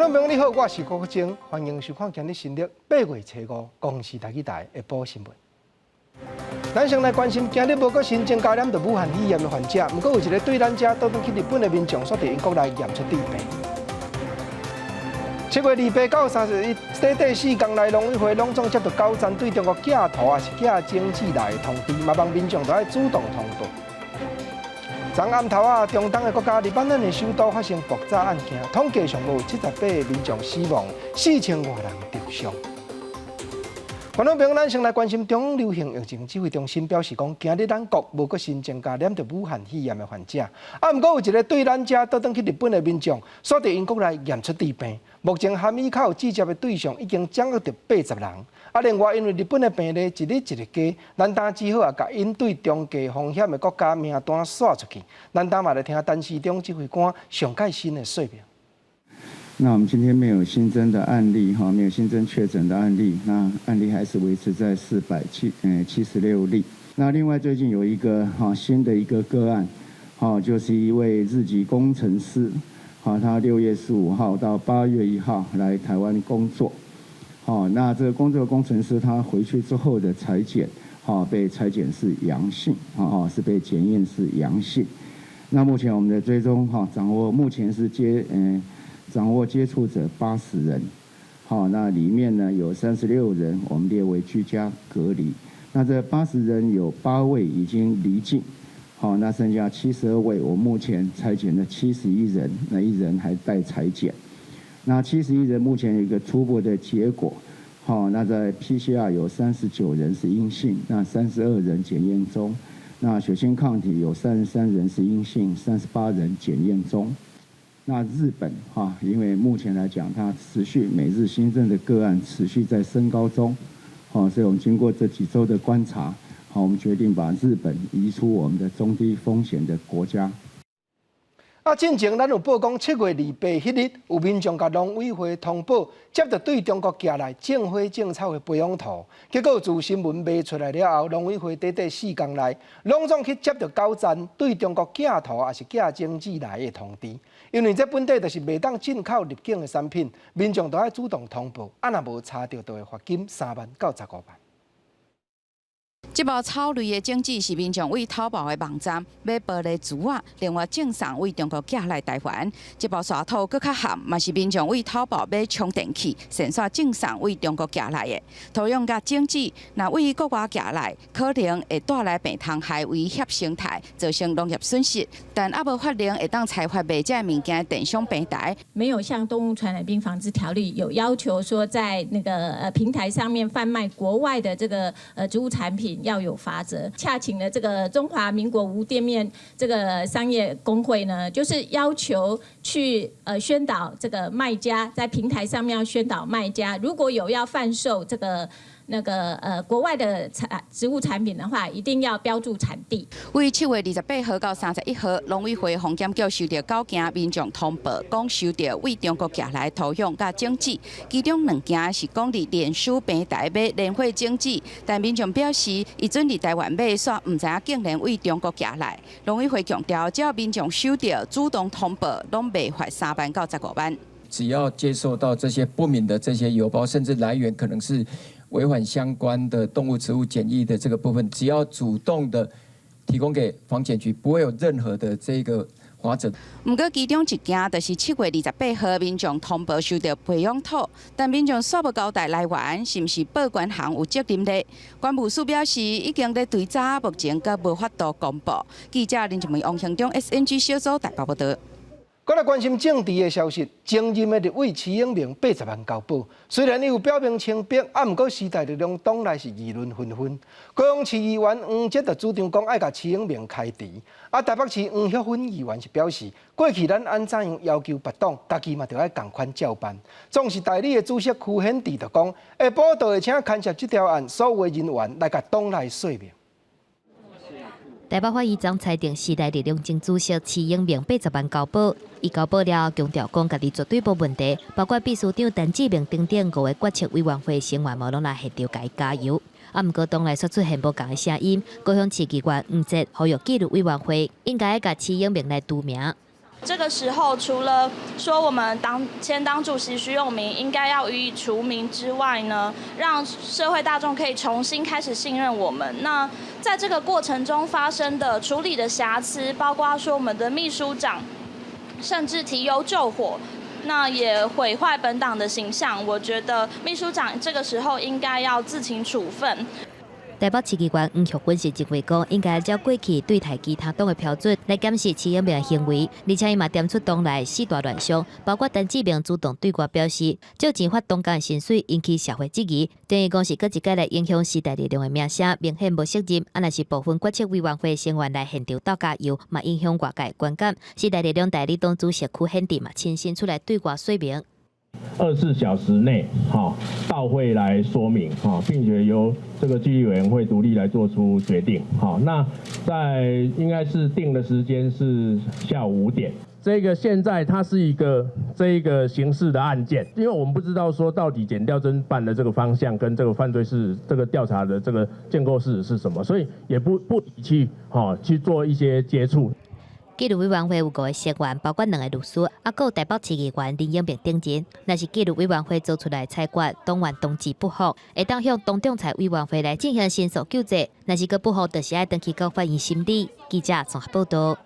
众朋友你好，我是郭国正，欢迎收看今日新历8月初5公视台语台下晡新闻。咱先来关心今日无个新增感染到武汉肺炎的患者，不过有一个对咱家倒转去日本的民众，锁定英国来验出治病。7月28到31，短短4天内，农委会拢总接到9站对中国假图也是假经济来的通知，嘛望民众都要主动通报。昨暗头啊，中东的国家日本咱的首都发生爆炸案件，统计上有78个民众死亡，4000多人受伤。观众朋友，咱先来关心中央流行疫情指挥中心表示讲，今日咱国无个新增感染到武汉肺炎的患者，不过有一个对咱家倒转去日本的民众，锁定英国来验出治病。目前含伊口直接的对象已经掌握到80人，另外因为日本的病例一日一日加，咱当只好甲应对中介风险的国家名单刷出去。咱当嘛来听陈时中指挥官上盖新的说明。那我们今天没有新增的案例哈，没有新增确诊的案例，那案例还是维持在476例。那另外最近有一个新的一个个案，就是一位日籍工程师，他6月15号到8月1号来台湾工作，那这个工作工程师他回去之后的采检，被采检是阳性，是被检验是阳性。那目前我们的追踪掌握目前是掌握接触者80人，那里面呢有36人我们列为居家隔离，那这80人有8位已经离境，那剩下72位，我目前采检的71人，那1人还待采检，那71人目前有一个初步的结果，那在 PCR 有39人是阴性，那32人检验中，那血清抗体有33人是阴性，38人检验中。那日本因为目前来讲，它持续每日新增的个案持续在升高中，所以我们经过这几周的观察，我们决定把日本移出我们的中低风险的国家。进前咱有报讲7月28迄日，有民众甲农委会通报，接到对中国寄来种花种草的培养图，结果自新闻卖出来了后，农委会短4天内，拢总去接到9站对中国假图也是假经济来的通知。因为这本地就是袂当进口入境的产品，民众都要主动通报，若无查到，就会罚金3万到15万。这包草类的种子是民众为淘宝的网站买报的珠啊，另外赠送为中国寄来台湾。这包沙土更较咸，嘛是民众为淘宝买充电器，线线赠送为中国寄来的。土壤甲种子，若为国外寄来，可能会带来病虫害威胁生态，造成农业损失。但还无法令会当采发卖这物件电商平台，没有像动物传染病防治条例有要求说，在那个平台上面贩卖国外的这个植物产品要有罚则。洽请了这个中华民国无店面这个商业工会呢，就是要求去宣导这个卖家在平台上面要宣导卖家，如果有要贩售这个国外的植物产品的话，一定要标注产地。为7月28号到31号，农委会防检局收到9件民众通报，讲收到为中国寄来土壤甲种子，其中2件是讲伫脸书平台买莲花种子，但民众表示，伊准伫台湾买，煞唔知影竟然为中国寄来。农委会强调，只要民众收到主动通报，拢袂罚3万到15万。只要接受到这些不明的这些邮包，甚至来源可能是违反相关的动物植物检疫的这个部分，只要主动的提供给防检局，不会有任何的这个罚则。不过其中1件就是7月28号民众通报收到培养土，但民众煞无交代来源，是毋是报关行有责任呢？关务署表示已经在追查，目前阁无法度公布。记者林志梅、王向忠 SNG 小组台北报道。再来关心政治的消息，前任的立委徐永明80万交保，虽然伊有表明清白，不过时代力量党内是议论纷纷。高雄市议员黄捷就主张讲爱甲徐永明开除，台北市黄旭芬议员是表示，过去咱安怎样要求别党，家己嘛就要共款照办。总是代理的主席区显智就讲，下晡就会请牵涉这条案所有人员来甲党内说明。台北法院将裁定时代力量前主席徐永明80万交保，伊交保了，强调讲家己绝对无问题，包括秘书长陈志明等等5个决策委员会成员，无拢来协调家加油。不过党内说出现无共的声音，高雄市议员黄捷呼吁纪律委员会应该甲徐永明来除名。这个时候，除了说我们前党主席徐永明应该要予以除名之外呢，让社会大众可以重新开始信任我们。那在这个过程中发生的处理的瑕疵，包括说我们的秘书长甚至提油救火，那也毁坏本党的形象。我觉得秘书长这个时候应该要自请处分。台北市议员黄玉君是认为讲，应该按照过去对待其他党的标准来检视市议员的行为，而且伊嘛点出党内四大乱象，包括陈志明主动对外表示借钱发动干的薪水引起社会质疑，等于讲是搁一届来影响时代力量的名声，明显无责任。若是部分决策委员会成员来现场倒加油，嘛影响外界的观感。时代力量代理党主席区显智嘛亲身出来对外说明。24小时内，到会来说明，并且由这个纪律委员会独立来做出决定。那在应该是定的时间是下午5点。这个现在它是一个刑事的案件，因为我们不知道说到底检调侦办的这个方向跟这个犯罪是这个调查的这个建构事实是什么，所以也不宜去做一些接触。纪律委员会有5个成员，包括2个律师，还有台北市议员林永平等人。若是纪律委员会做出来裁决，党员同志不服，会当向党仲裁委员会来进行申诉救济。若是佮不服，就是要登去到法院审理。记者综合报道。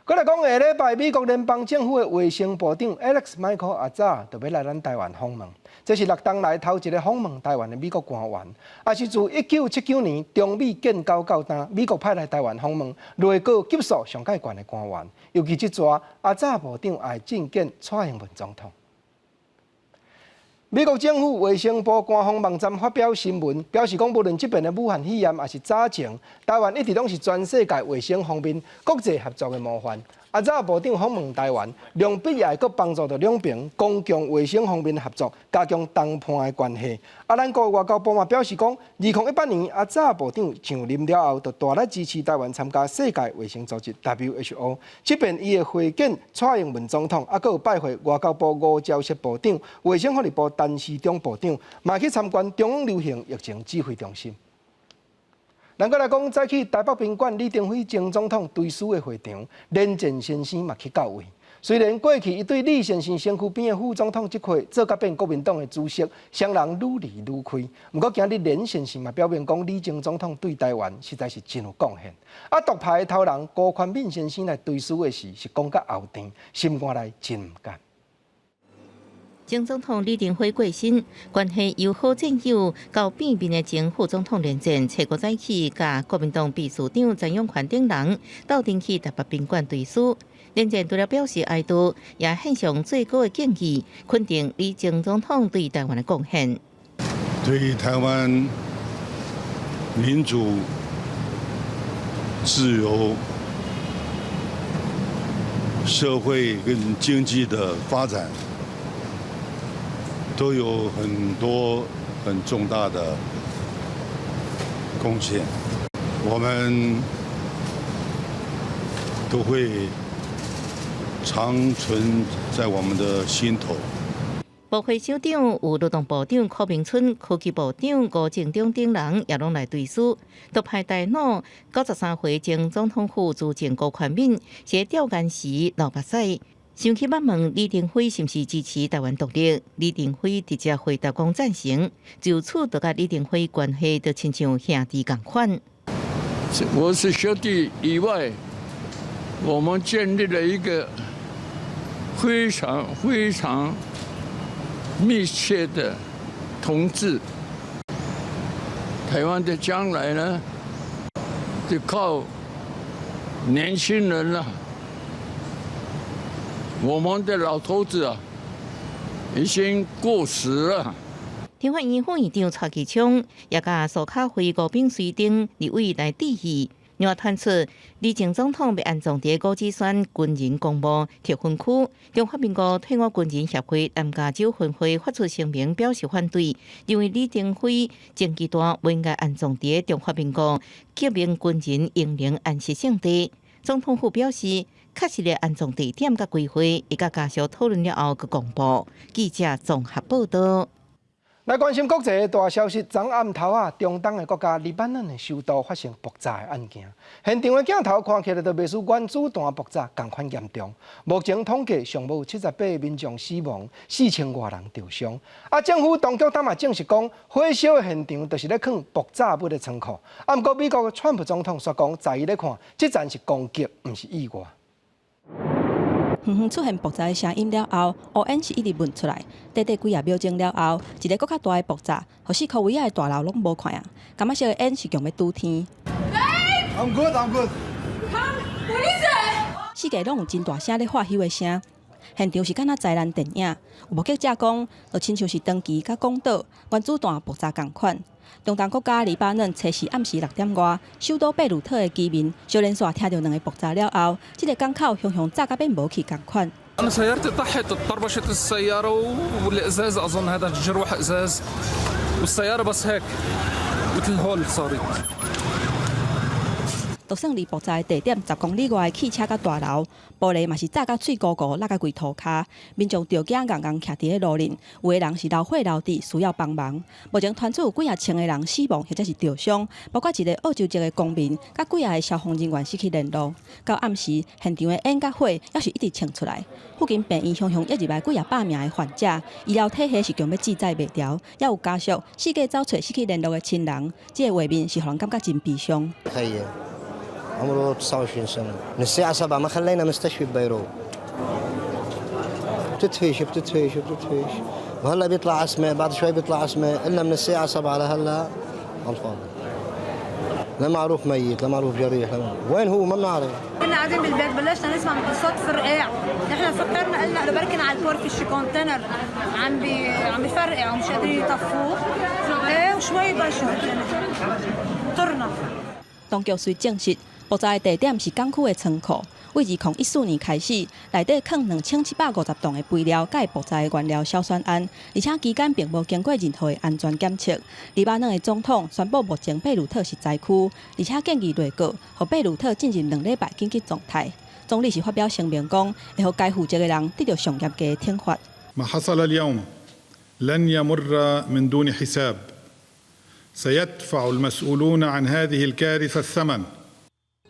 过来讲，下礼拜美国联邦政府的卫生部长 Alex Michael 阿早就要来咱台湾访问，这是6冬来头一个访问台湾的美国官员，也是自1979年中美建交到今，美国派来台湾访问，内阁级数上介悬的官员。尤其这撮阿早部长也觐见蔡英文总统。美国政府卫生部官方网站发表新闻，表示讲，无论这边的武汉肺炎，也是早前，台湾一直拢是全世界卫生方面国际合作的模范。阿早部长访问台湾，两边也会帮助到两边公共卫生方面的合作，加强谈判的关系。咱国外交部嘛表示讲，2018年阿早部长上任了后，就大力支持台湾参加世界卫生组织 WHO。这边伊会会见蔡英文总统，还有拜会外交部吴钊燮部长、卫生福利部陈时中部长，嘛去参观中央流行疫情指挥中心。咱过来讲，早起台北宾馆李登辉前总统追思的会场，连战先生嘛去到位。虽然过去伊对李先生身躯边的副总统这块做甲变国民党的主席，双人愈离愈开。不过今日连先生嘛表明讲，李前总统对台湾实在是真有贡献。独派的头人高宽敏先生来追思的时，是讲甲后甜，心肝内真唔甘。前总统李登辉过身，关系由好战友到变面的前副总统连战，找个早起，甲国民党秘书长陈永宽等人斗阵去台北宾馆对思。连战除了表示哀悼，也献上最高的敬意，肯定李前总统对台湾的贡献。对台湾民主、自由、社会跟经济的发展，都有很多很重大的贡献，我们都会长存在我们的心头。部会首长有劳动部长柯明春、科技部长吴正中等人也拢来对思。独派大佬93岁前总统府主席高宽敏是调研时流目屎。想去问问李登辉是不是支持台湾独立？李登辉直接回答讲赞成，就此就甲李登辉关系就亲像兄弟共款。我是兄弟以外，我们建立了一个非常密切的同志。台湾的将来呢，就靠年轻人了。我们的老头子啊，已经过时了。中华院副院长蔡其昌也甲苏卡会吴炳随等立委来致意，又传出李前总统要安葬伫高子轩军人公墓铁分区。中华民国退伍军人协会南加州分会发出声明表示反对，认为李登辉前期段不应该安葬伫中华民国革命军人英灵安息圣地。总统府表示，确实的安葬地点甲规划，伊甲家属讨论了后，佮公布。记者综合报道。来关心国际的大消息，昨暗头啊，中东的国家黎巴嫩的首都发生爆炸的案件，现场的镜头看起来就袂输原子弹爆炸同款严重。目前统计尚无78民众死亡，4000多人受伤。啊，政府当局嘛证实讲，火烧的现场就是咧放爆炸物的仓库。啊，不过美国的川普总统说讲，在伊咧看，这站是攻击，唔是意外。远远出现爆炸的声音了后，乌烟是一直闻出来。短短几啊秒钟了后，一个更较大的爆炸，互4颗位仔的大楼拢无看啊！感觉色的烟是强要拄天。I'm good. 四界拢有真大声咧发休的声，现场是敢若灾难电影。有目击者讲，就亲像是长崎甲广岛原子弹爆炸同款。中东国家黎巴嫩初时暗时6点外，首都贝鲁特的居民小连续听到2个爆炸了后，这个港口熊熊炸甲变无去同款。أنا سيارتي طاحت طربشت السيارة والإزاز أظن هذا جروح إزاز والسيارة بس هيك مثل هول صارت。就算离爆炸的地点10公里外的汽车甲大楼，玻璃嘛是炸到碎糊糊，落到规涂骹。民众着惊硬硬徛伫咧路面，有的人是流血流滴，需要帮忙。目前传出有几千个人死亡或者是受伤，包括一个澳洲籍的公民，甲几个消防人员失去联络。到暗时，现场的烟甲火也是一直冲出来。附近病院熊熊一入来几百名的患者，医疗体系是强要记载袂掉，也有家属四界找找失去联络的亲人，这个画面是让人感觉真悲伤。عمره 29 سنة من الساعة 7 ما خلينا مستشفى ببيروت بتتفيش وهلا بيطلع اسماء بعد شوي بيطلع اسماء إلا من الساعة 7 لهلا على الفاضي لا معروف ميت لا معروف جريح وين هو ما بنعرف كنا قاعدين بالبيت بلشنا نسمع صوت فرقاع نحن فكرنا قلنا بركن على البور في شي كونتينر عم بيفرقع ومش قادرين يطفوه ايه وشوي بلشوا طرنا 当局虽证实，爆炸的地点是港区的仓库，为2014年开始，内底放2750吨的肥料，甲爆炸的原料硝酸铵，而且期间并无经过任何的安全检测。黎巴嫩的总统宣布，目前贝鲁特是灾区，而且建议内阁让贝鲁特进入2礼拜紧急状态。总理是发表声明讲，会让该负责的人得到上严格的惩罚。ما حصل اليوم لن يمر من دون حساب. سيدفع المسؤولون عن هذه الكارثة الثمن.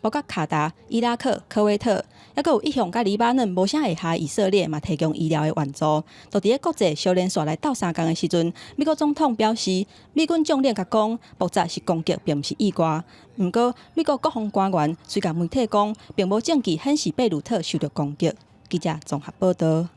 包括卡达、伊拉克、科威特，还有一向甲黎巴嫩无啥会下以色列嘛提供医疗的援助。就伫咧国际小连续来斗相共的时阵，美国总统表示，美军将领甲讲，爆炸是攻击，并不是意外。不过，美国国防官员虽甲媒体讲，并无证据显示贝鲁特受到攻击。记者综合报道。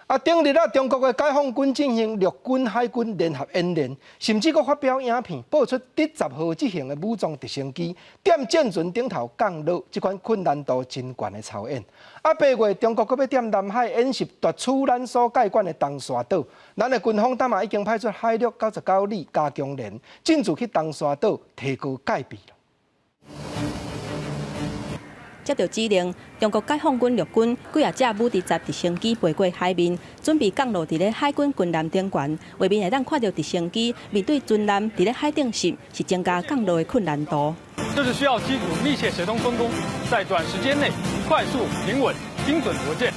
啊，顶日啊，中国的解放军进行陆军、海军联合演练，甚至佫发表影片，播出第10号这型的武装直升机踮舰船顶头降落，这款困难度真悬的操演。啊，8月中国佫要踮南海演习夺取咱所介管的东沙岛，咱的军方嘛已经派出海陆99旅加强连，进驻去东沙岛提高戒备。接到指令，中国解放军陆军几啊架武迪集直升机飞过海面，准备降落伫咧海军军舰顶悬。画面会当看到直升机面对军舰伫咧海顶时，是增加降落的困难度。这是需要机组密切协同分工，在短时间内快速、平稳、精准着舰。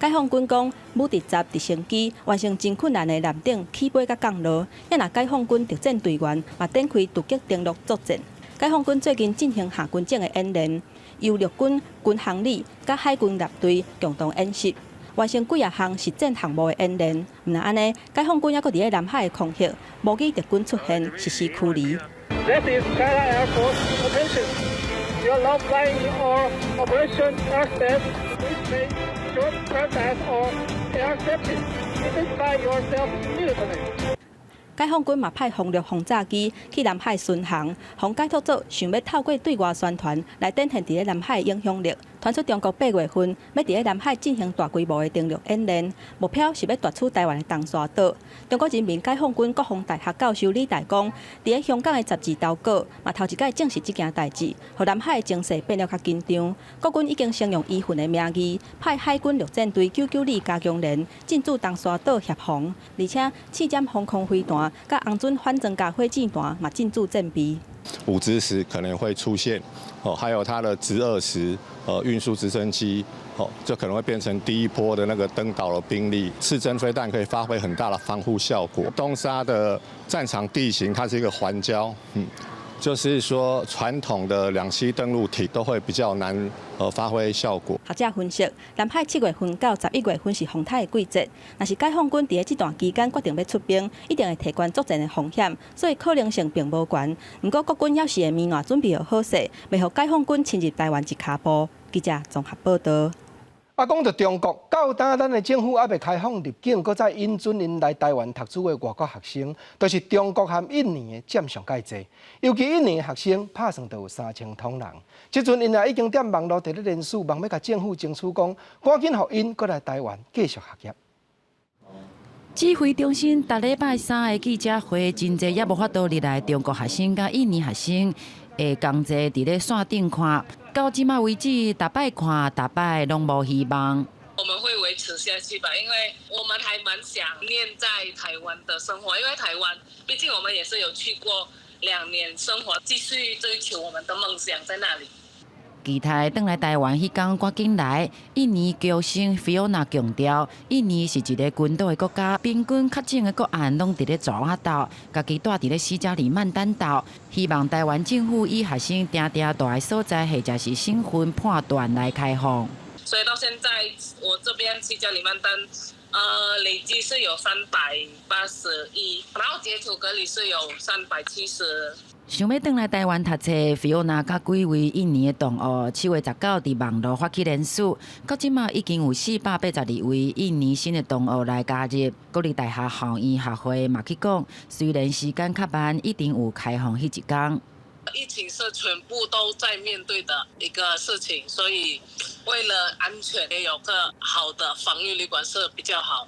解放军讲，武迪集直升机完成真困难的舰顶起飞甲降落，也拿解放军特战队员嘛展开突击登陆作战。解放军最近进行下军整的演练。由陆军、军航旅甲海军列队共同演习，完成几啊项实战项目的演练。唔但安尼，解放军还佫伫咧南海的空隙，模拟敌军出现实施驱离。This is China Air Force. Attention! You are now flying our Operation Airspace. Please make short contact or air safety. Identify yourself immediately. 解放军嘛派轰力轰炸机去南海巡航，防解脱组想要透过对外宣传来展现伫咧南海影响力。传出中国8月份要伫咧南海进行大规模的登陆演练，目标是要夺取台湾的东沙岛。中国人民解放军国防大学教授李大光伫咧香港的杂志投稿，嘛头一摆证实这件代志，互南海的情势变得较紧张。国军已经先用义愤的名义，派海军陆战队99旅加强连进驻东沙岛协防，而且刺针防空飞弹甲红准反装甲火箭弹嘛进驻阵地。补植时可能会出现，还有它的直2时运输直升机，就可能会变成第一波的那个登岛的兵力。刺针飞弹可以发挥很大的防护效果。东沙的战场地形它是一个环礁，就是说传统的2栖登陆艇都会比较难发挥效果。学者分析，南海7月份到11月份是风台的季节，若是解放军伫这段期间决定要出兵，一定会提悬作战的风险，所以可能性并无悬。不过国军要是会绵外准备好势，袂互解放军侵入台湾一脚步。记者综合报道。讲到中国，到今咱的政府还未开放入境，搁再引准因来台湾读书的外国学生，都是中国和印尼的占上介济。尤其印尼的学生拍算就有3000通人。即阵因也已经踮网络伫咧联署，望要甲政府争取讲，赶紧互因搁来台湾继续学业。指挥中心逐礼拜3的记者会，真侪也无法度入来中国学生甲印尼学生会同齐伫咧线顶看。到即马为止，逐摆看，逐摆拢无希望。我们会维持下去吧，因为我们还蛮想念在台湾的生活，因为台湾毕竟我们也是有去过2年生活，继续追求我们的梦想在那里。期待返来台湾迄天赶紧来。印尼球星菲欧娜强调，印尼是一个军岛的国家，平均确诊的个案拢伫咧爪哇岛，家己住伫咧西加里曼丹岛。希望台湾政府以学生定住的所在，或者是身份判断来开放。所以到现在，我这边西加里曼丹，累计是有381，然后解除隔离是有370。想要返来台湾读册，菲欧娜甲几位印尼的同学7月19伫网络发起联署，到即马已经有482位印尼新的同学来加入。国立大学校院学会嘛去讲，虽然时间较慢，一定有开放迄一天。疫情是全部都在面对的一个事情，所以为了安全，也有个好的防御旅馆是比较好。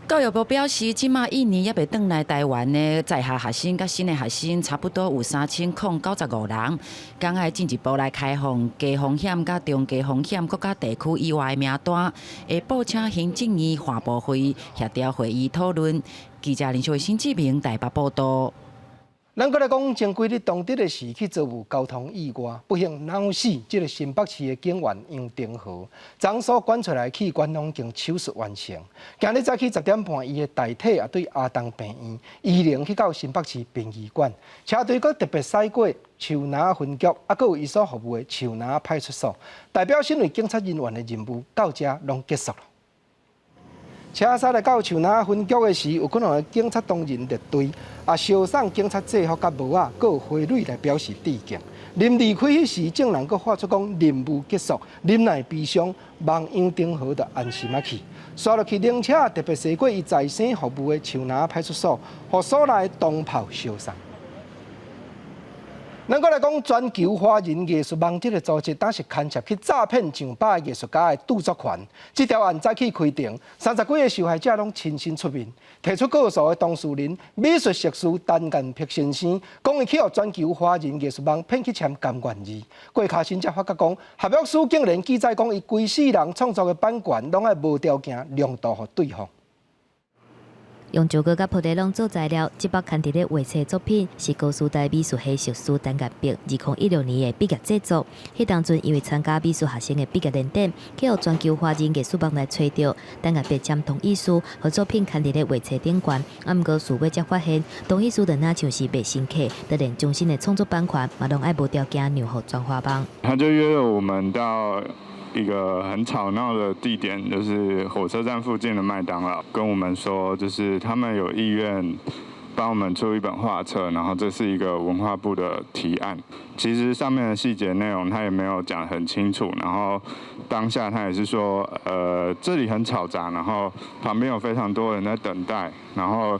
教育部表示，即马印尼也未返来台湾的在校学生甲新的学生差不多有3095人，讲爱进一步来开放低风险甲中低风险国家地区以外的名单，会报请行政院华部会协调会议讨论。记者林秀新志明台北报道。咱搁来讲，前几日当地的市去遭遇交通意外，不幸脑死这个新北市的警员杨定和，昨所管出来器官拢经手术完成。今日早起10点半，伊的大体也对阿东病院移灵去到新北市殡仪馆，车队搁特别驶过树林分局，搁有伊所服务的树林派出所，代表身为警察人员的任务到这拢结束了。车驶来到树林分局的时，有可能的警察同仁列队，烧送警察制服甲帽仔，搁有花蕊来表示致敬。临离开迄时，证人搁发出讲任务结束，忍耐悲伤，望杨定和就安心去。刷落去灵车，特别驶过伊在生服务的树林派出所，互所内东炮烧送。咱搁来讲全球华人艺术网这个组织，当时牵涉去诈骗上百个艺术家的著作权。这条案早起开庭，30几个受害者拢亲身出面，提出告诉的当事人美术硕士陈建碧先生，讲伊去互全球华人艺术网骗去签甘愿字。过卡新才发觉讲，合约书竟然记载讲，伊规世人创作的版权拢爱无条件量度互对方。用照顾甲菩提龙做材料，这包刊伫咧画册作品是高师大美术系硕士陈建碧2016年的毕业制作。迄当阵因为参加美术学生的毕业联展，去互全球华人艺术网来找到陈建碧签同意书，和作品刊伫咧画册顶悬。毋过事尾才发现，同意书就那像是卖新客，就连终身的创作版权嘛拢爱无条件让互转化帮。他就约了我们到一个很吵闹的地点，就是火车站附近的麦当劳，跟我们说，就是他们有意愿帮我们出一本画册，然后这是一个文化部的提案。其实上面的细节内容他也没有讲很清楚，然后当下他也是说，这里很吵杂，然后旁边有非常多人在等待，然后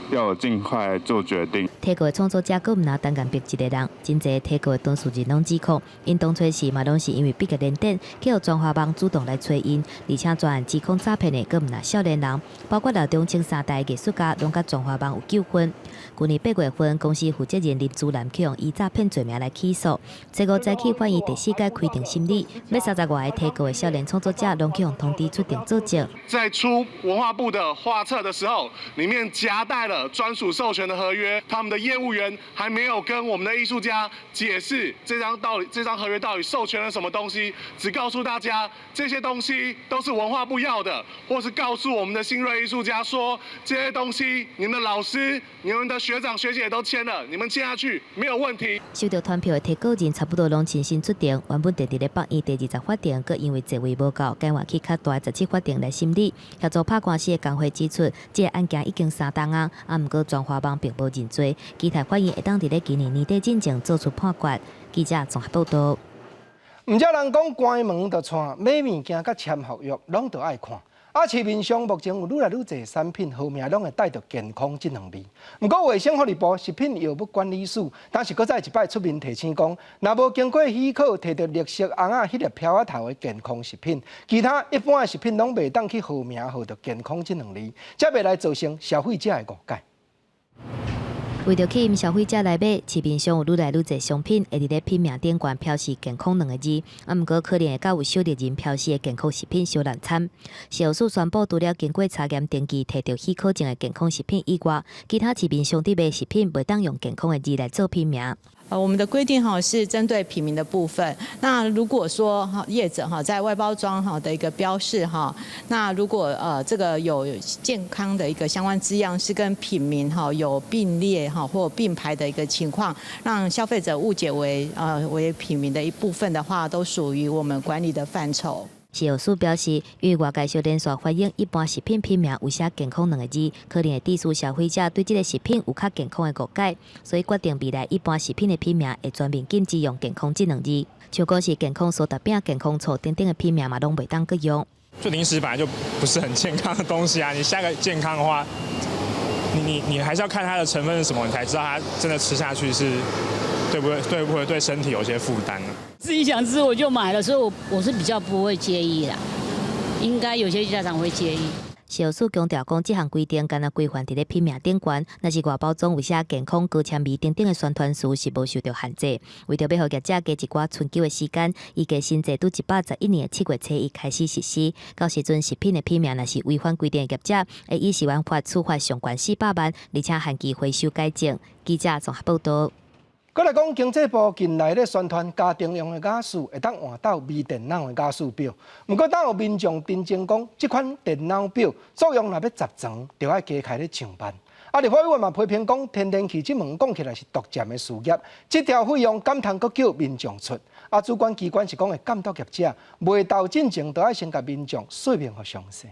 要尽快做决定。提告的创作者佫毋拿陈建碧一个人，真侪提告的当事人拢指控，因当初时嘛拢是因为毕业联展，去互转化帮主动来找因，而且专案指控诈骗的佫毋拿少年人，包括老中青3代艺术家拢甲转化帮有纠纷。分。去年8月份，公司负责人林祖南去用以诈骗罪名来起诉，最后再起法院第4届开庭审理，要30外个提告的少年创作者，拢去用通知出庭作证。在出文化部的画册的时候，里面夹带了专属授权的合约，他们的业务员还没有跟我们的艺术家解释这张合约到底授权了什么东西，只告诉大家这些东西都是文化部要的，或是告诉我们的新锐艺术家说这些东西你们的老师、你们的学长学姐都签了，你们签下去没有问题。收到传票的提告人差不多拢亲身出庭，原本伫咧北院第20法庭，佮因为座位无够，改换去较大的17法庭来审理。协助拍官司的工会指出，这个案件已经3档啊，毋过全华邦并无认罪，期待法院会当伫咧今年年底进前做出判决。记者综合报道。毋少人讲关门就串，买物件甲签合约拢着爱看。市面上目前有愈来愈侪产品号名拢会带着健康这2字。不过卫生福利部食品药物管理署当时搁再一摆出面提醒讲，若无经过许可摕着绿色红迄粒飘仔头的健康食品，其他一般的食品拢袂当去号名号着健康这2字，才袂来造成消费者的误解。为着吸引消费者来买，市面上有愈来愈侪商品会伫咧品名顶悬标示健康2个字，毋过可能会甲有少数人标示的健康食品相难掺。食药署宣布，除了经过查验登记摕到许可证的健康食品以外，其他市面上伫卖食品袂当用健康的字来做品名。我们的规定是针对品名的部分。那如果说业者在外包装的一个标示那如果这个有健康的一个相关字样是跟品名有并列或并排的一个情况，让消费者误解为品名的一部分的话，都属于我们管理的范畴。食药署表示，因为外界小连续反映一般食品品名有写健康2个字，可能会致使消费者对这个食品有较健康的误解，所以决定未来一般食品的品名会全面禁止用健康这2字，像讲是健康苏打饼、健康醋等等的品名嘛，拢袂当搁用。就零食本来就不是很健康的东西啊，你下个健康的话，你还是要看它的成分是什么，你才知道它真的吃下去是对不会对身体有些负担呢？自己想吃我就买了，所以我是比较不会介意啦。应该有些家长会介意。食药署强调讲，这项规定敢若规范伫咧品名顶悬，若是外包装有写健康、高纤维等等的宣传词是无受到限制。为着要互业者加一寡春秋的时间，预计新制度111年7月初1开始实施。到时阵食品的品名若是违反规定的业者，会以10万罚处罚上悬400万，而且限期回收改正。记者综合报道。再来讲，经济部近来咧宣传家庭用的雅士会当换到微电脑的雅士表，不过当有民众认证讲，这款电脑表作用若要集成，就要加开咧上班。立法委员嘛批评讲，天然气这门讲起来是独占的事业，这条费用敢通阁叫民众出？主管机关是讲会监督业者，未到进前都要先甲民众说明和详细。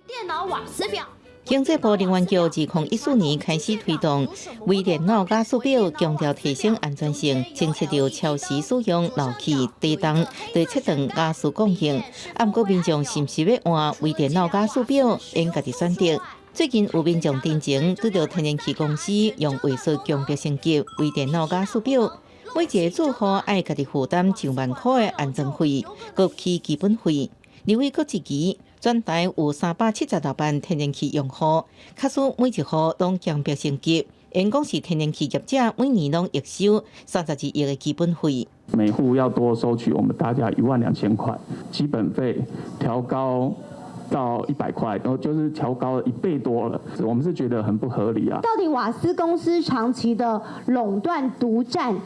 电脑瓦斯表。经济部能源局2014年开始推动微电脑加速表，强调提升安全性，侦测到超时使用、漏气、低档，对测定加速供应。不过民众是不是要换微电脑加速表，应家己选择。最近有民众定情拄到天然气公司用卫生强迫升级微电脑加速表，每一个住户爱家己负担1万块的安装费，搁起基本费。另外，搁一期。全台有376万天然气用户，假使每一户拢强迫升级，因讲是天然气业者每年拢月收32亿的基本费。每户要多收取我们大家12000块，基本费调高到100块，然后就是调高了1倍多了，我们是觉得很不合理啊。到底瓦斯公司长期的垄断独占？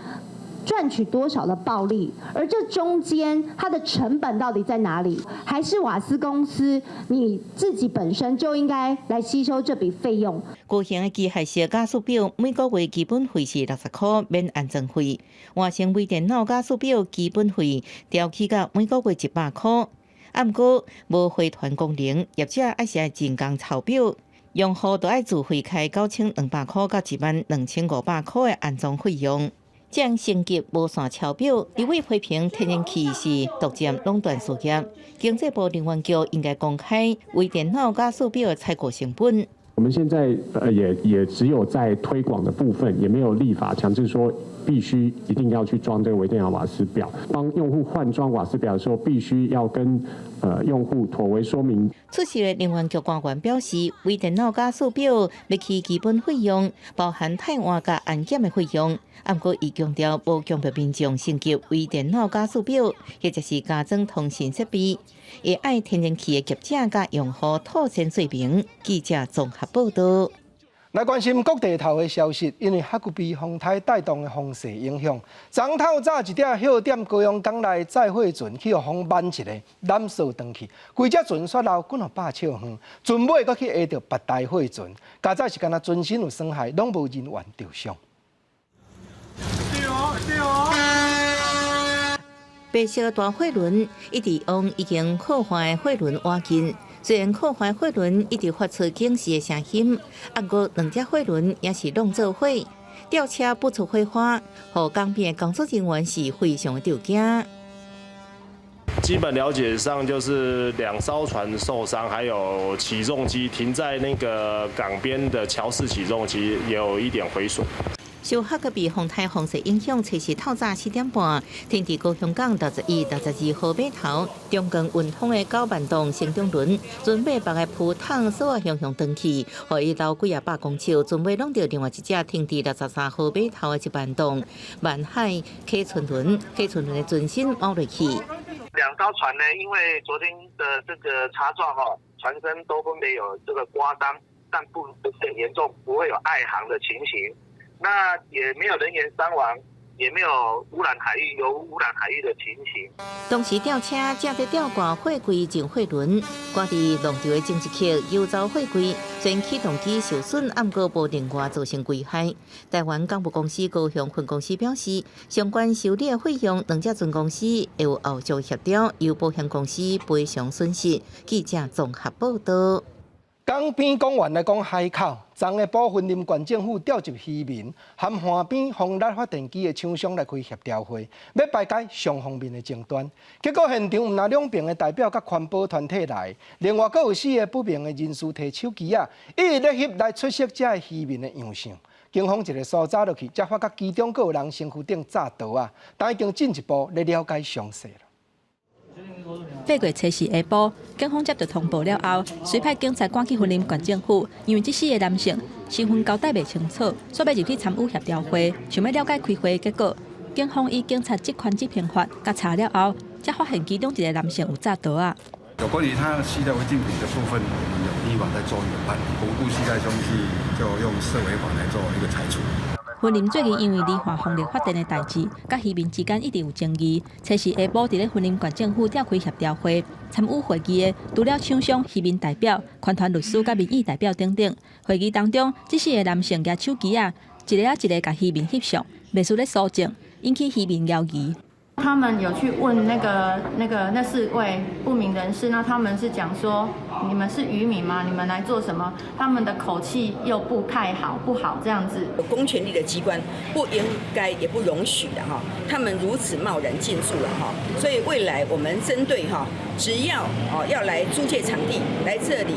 赚取多少的暴利，而这中间它的成本到底在哪里？还是瓦斯公司你自己本身就应该来吸收这笔费用？高型的机械式加速表每个月基本费是60块免安装费，换成微电脑加速表基本费调起到每个月100块。不过无回传功能，业者还是要人工抄表，用户都要自费开9200块到12500块的安装费用。将升级无线抄表，立委批评天然气是独占垄断事业。经济部能源局应该公开微电脑加速表的采购成本。我们现在也只有在推广的部分，也没有立法强制说必须一定要去装这个微电脑瓦斯表。帮用户换装瓦斯表的时候，必须要跟用户妥为说明。出席的能源局官员表示，微电脑加速表要起基本费用，包含汰换加安检的费用。不过，伊强调无强迫民众升级微电脑加速表，或者是加装通讯设备，会爱天然气的业者加用户妥善说明。记者综合报道。来关心各地头的消息，因为哈古比风台带动的风势影响，昨透早一点歇点高雄港内载货船去风慢一下，染色登去，规只船雪楼滚互百尺远，船尾阁去下着别台货船，加早是敢若船身有损害，拢无人员受伤。白色大货轮一直往已经破坏的货轮挖进。虽然破坏货轮一直发出警示的声音，不过两只货轮也是弄做火，吊车不出火花，让港边的工作人员是非常的着惊。基本了解上就是2艘船受伤，还有起重机停在那个港边的桥式起重机也有一点毁损。受哈格比风台风势影响，初时透早7点半，天地高雄港61、62号码头中间运通的9万吨成中轮，准备把个浮桶所向登去，互伊到几百公尺，准备弄到另外一只天地63号码头的1万吨万海客船轮，客船轮的船身凹落去。2艘船呢，因为昨天的这个查撞船身都分别有这个刮伤，但不很严重，不会有碍航的情形。那也没有人员伤亡，也没有污染海域的情形。当时吊车正在吊挂货柜进货轮，挂伫浪潮的前一刻游走货柜，虽然起动机受损，不过无另外造成危害。台湾港务公司高雄分公司表示，相关修理的费用，两只船公司会有后续协调，由保险公司赔偿损失。记者综合报道。港边公园来讲海口，昨个部分林县政府调集渔民和岸边风力发电机的厂商来开协调会，要排解双方面的争端。结果现场唔但两边的代表甲环保团体来，另外阁有4个不明的人士摕手机一直咧翕来出席这个渔民的样相。警方一个搜查落去，才发觉其中阁有人身躯顶炸刀但已经进一步来了解详细了。8月初4下晡，警方接到通报了后，随派警察赶去云林县政府，因为这4个男性身份交代袂清楚，所以入去参与协调会，想要了解开会的结果。警方以警察职权执行法甲查了后，才发现其中一个男性有炸刀有关于他携带违禁品的部分，我们有依法在做一个办理，无故携带凶器就用社违法来做一个裁处。云林最近因为离化风力发电的代志，甲渔民之间一直有争议。初4下晡，伫咧云林县政府召开协调会，参与会议的除了厂商、渔民代表、环团律师、甲民意代表等等。会议当中，这4个男性举手机一个一个甲渔民翕相，袂输咧搜证，引起渔民怀疑。他们有去问那4位不明人士，那他们是讲说，你们是渔民吗？你们来做什么？他们的口气又不太好，不好这样子。公权力的机关不应该也不容许的他们如此贸然进驻了所以未来我们针对只要要来租借场地来这里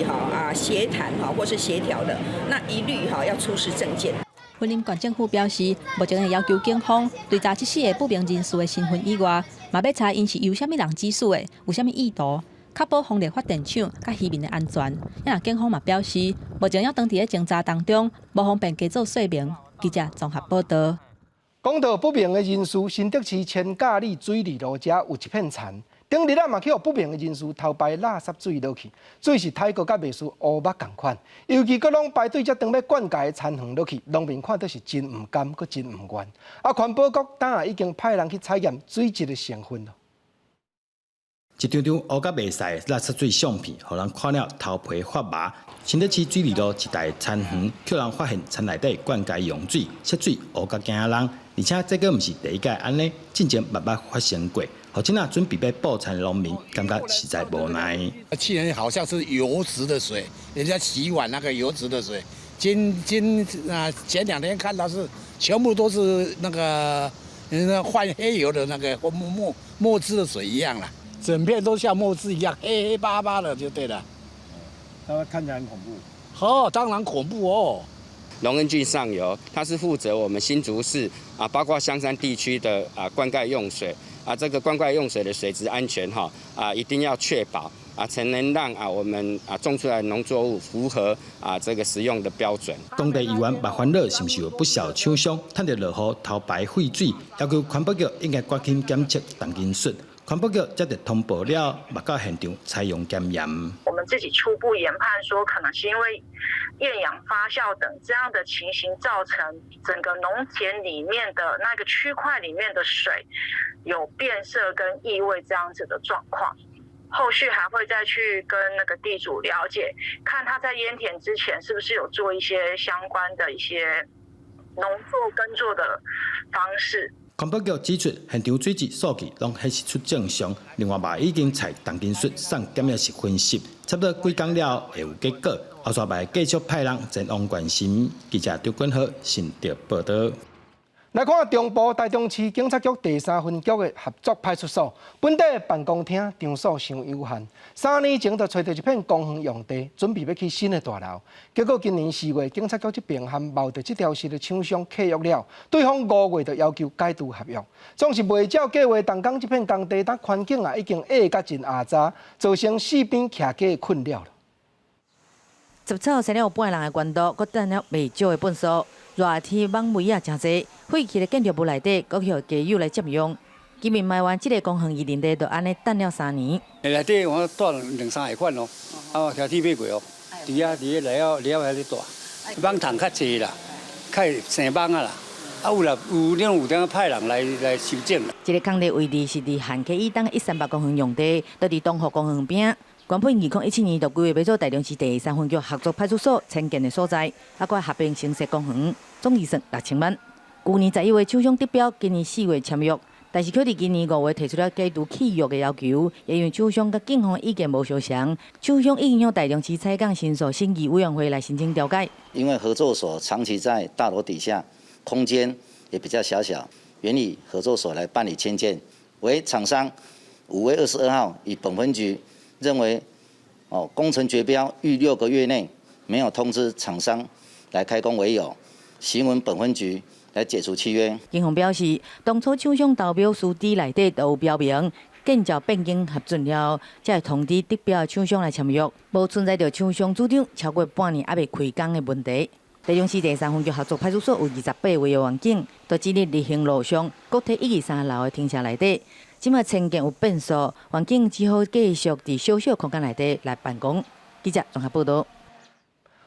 协谈或是协调的，那一律要出示证件。云林县政府表示，目前会要求警方对查这4个不明人士的身份以外，嘛要查因是由什么人指使的，有什么意图，确保风力发电厂甲渔民的安全。因为警方嘛表示，目前要当伫咧侦查当中，无方便加做说明。记者综合报道。讲到不明的人士，新德市千甲里水利路遮有一片田。顶日嘛去互不明的人士偷排垃圾水落去，水是太过甲袂输乌目共款，尤其阁拢排队遮长要灌溉的田园落去，农民看到是真唔甘，阁真唔愿。环保局当下已经派人去采验水质的成分了。一张张乌甲袂晒垃圾水相片，互人看了头皮发麻。新德市水利路一带田园，却人发现田内底灌溉用水，涉水乌甲惊人，而且这个毋是第一届安尼，之前捌发生过。好，今仔准备要破产的农民，感觉实在无奈。去年好像是油脂的水，人家洗碗那个油脂的水，前2天看到是全部都是那个换黑油的那个墨汁的水一样啦，整片都像墨汁一样，黑巴巴的就对了。它看起来很恐怖。当然恐怖哦。龙恩郡上游，它是负责我们新竹市包括香山地区的灌溉用水这个灌溉用水的水质安全一定要确保才能让我们种出来的农作物符合这个食用的标准。当地议员马欢乐是不是有不少厂商趁着落雨头排废水，要求环保局应该赶紧检测重金属。环保局才得通报了，马到现场采用检验。我们自己初步研判说，可能是因为厌氧发酵等这样的情形，造成整个农田里面的那个区块里面的水有变色跟异味这样子的状况。后续还会再去跟那个地主了解，看他在淹田之前是不是有做一些相关的一些农作耕作的方式。环保局指出，现场水质数据拢显示出正常，另外嘛已经采重金属送检验室分析，差不多几天了会有结果。后续会继续派人前往关心。记者张君豪新竹报道。来看中部台中市警察局第3分局的合作派出所，本地办公厅场所伤有限，3年前就找到一片公园用地，准备要起新的大楼。结果今年4月，警察局这边和冒着这条线的厂商契约了，对方5月就要求解除合约，总是未照计划动工这片工地，但环境已经压甲真压榨，造成四边徛家的困扰了。杂草生了有半人的高度，佮占了未少的粪扫。热天蚊蚊啊真侪，废弃的建筑物内底，佮许家友来占用。居民埋怨这个公园伊林地就安尼等了3年。内底我住2-3个款咯，挑铁买过哦，伫内遐咧住，蚊虫较侪啦，较生蚊啊啦，有当派人来修正啦。这个工地位置是伫汉溪以东138公园用地，就伫东湖公园边。原本2017年就规划要做台中市第3分局合作派出所迁建的所在，还佮合并成设公园，总预算6000万。去年11月厂商得标，今年4月签约，但是却伫今年5月提出了解除契约的要求，也因为厂商佮警方意见无相同，厂商已经向台中市采港申诉审议委员会来申请调解。因为合作所长期在大楼底下，空间也比较狭小，原以合作所来办理迁建，为厂商5月22号以本分局认为，工程决标逾6个月内没有通知厂商来开工为由，行文本分局来解除契约。警方表示，当初厂商投标书底内底都有标明，建造变更核准了，才会通知得标的厂商来签约，无存在着厂商主张超过半年还未开工的问题。台中市第3分局合作派出所有28位的员警，在今日立行路上，国体123楼的停车内底。今麦迁建有变数，环境只好继续伫小小空间内底来办公。记者综合报道。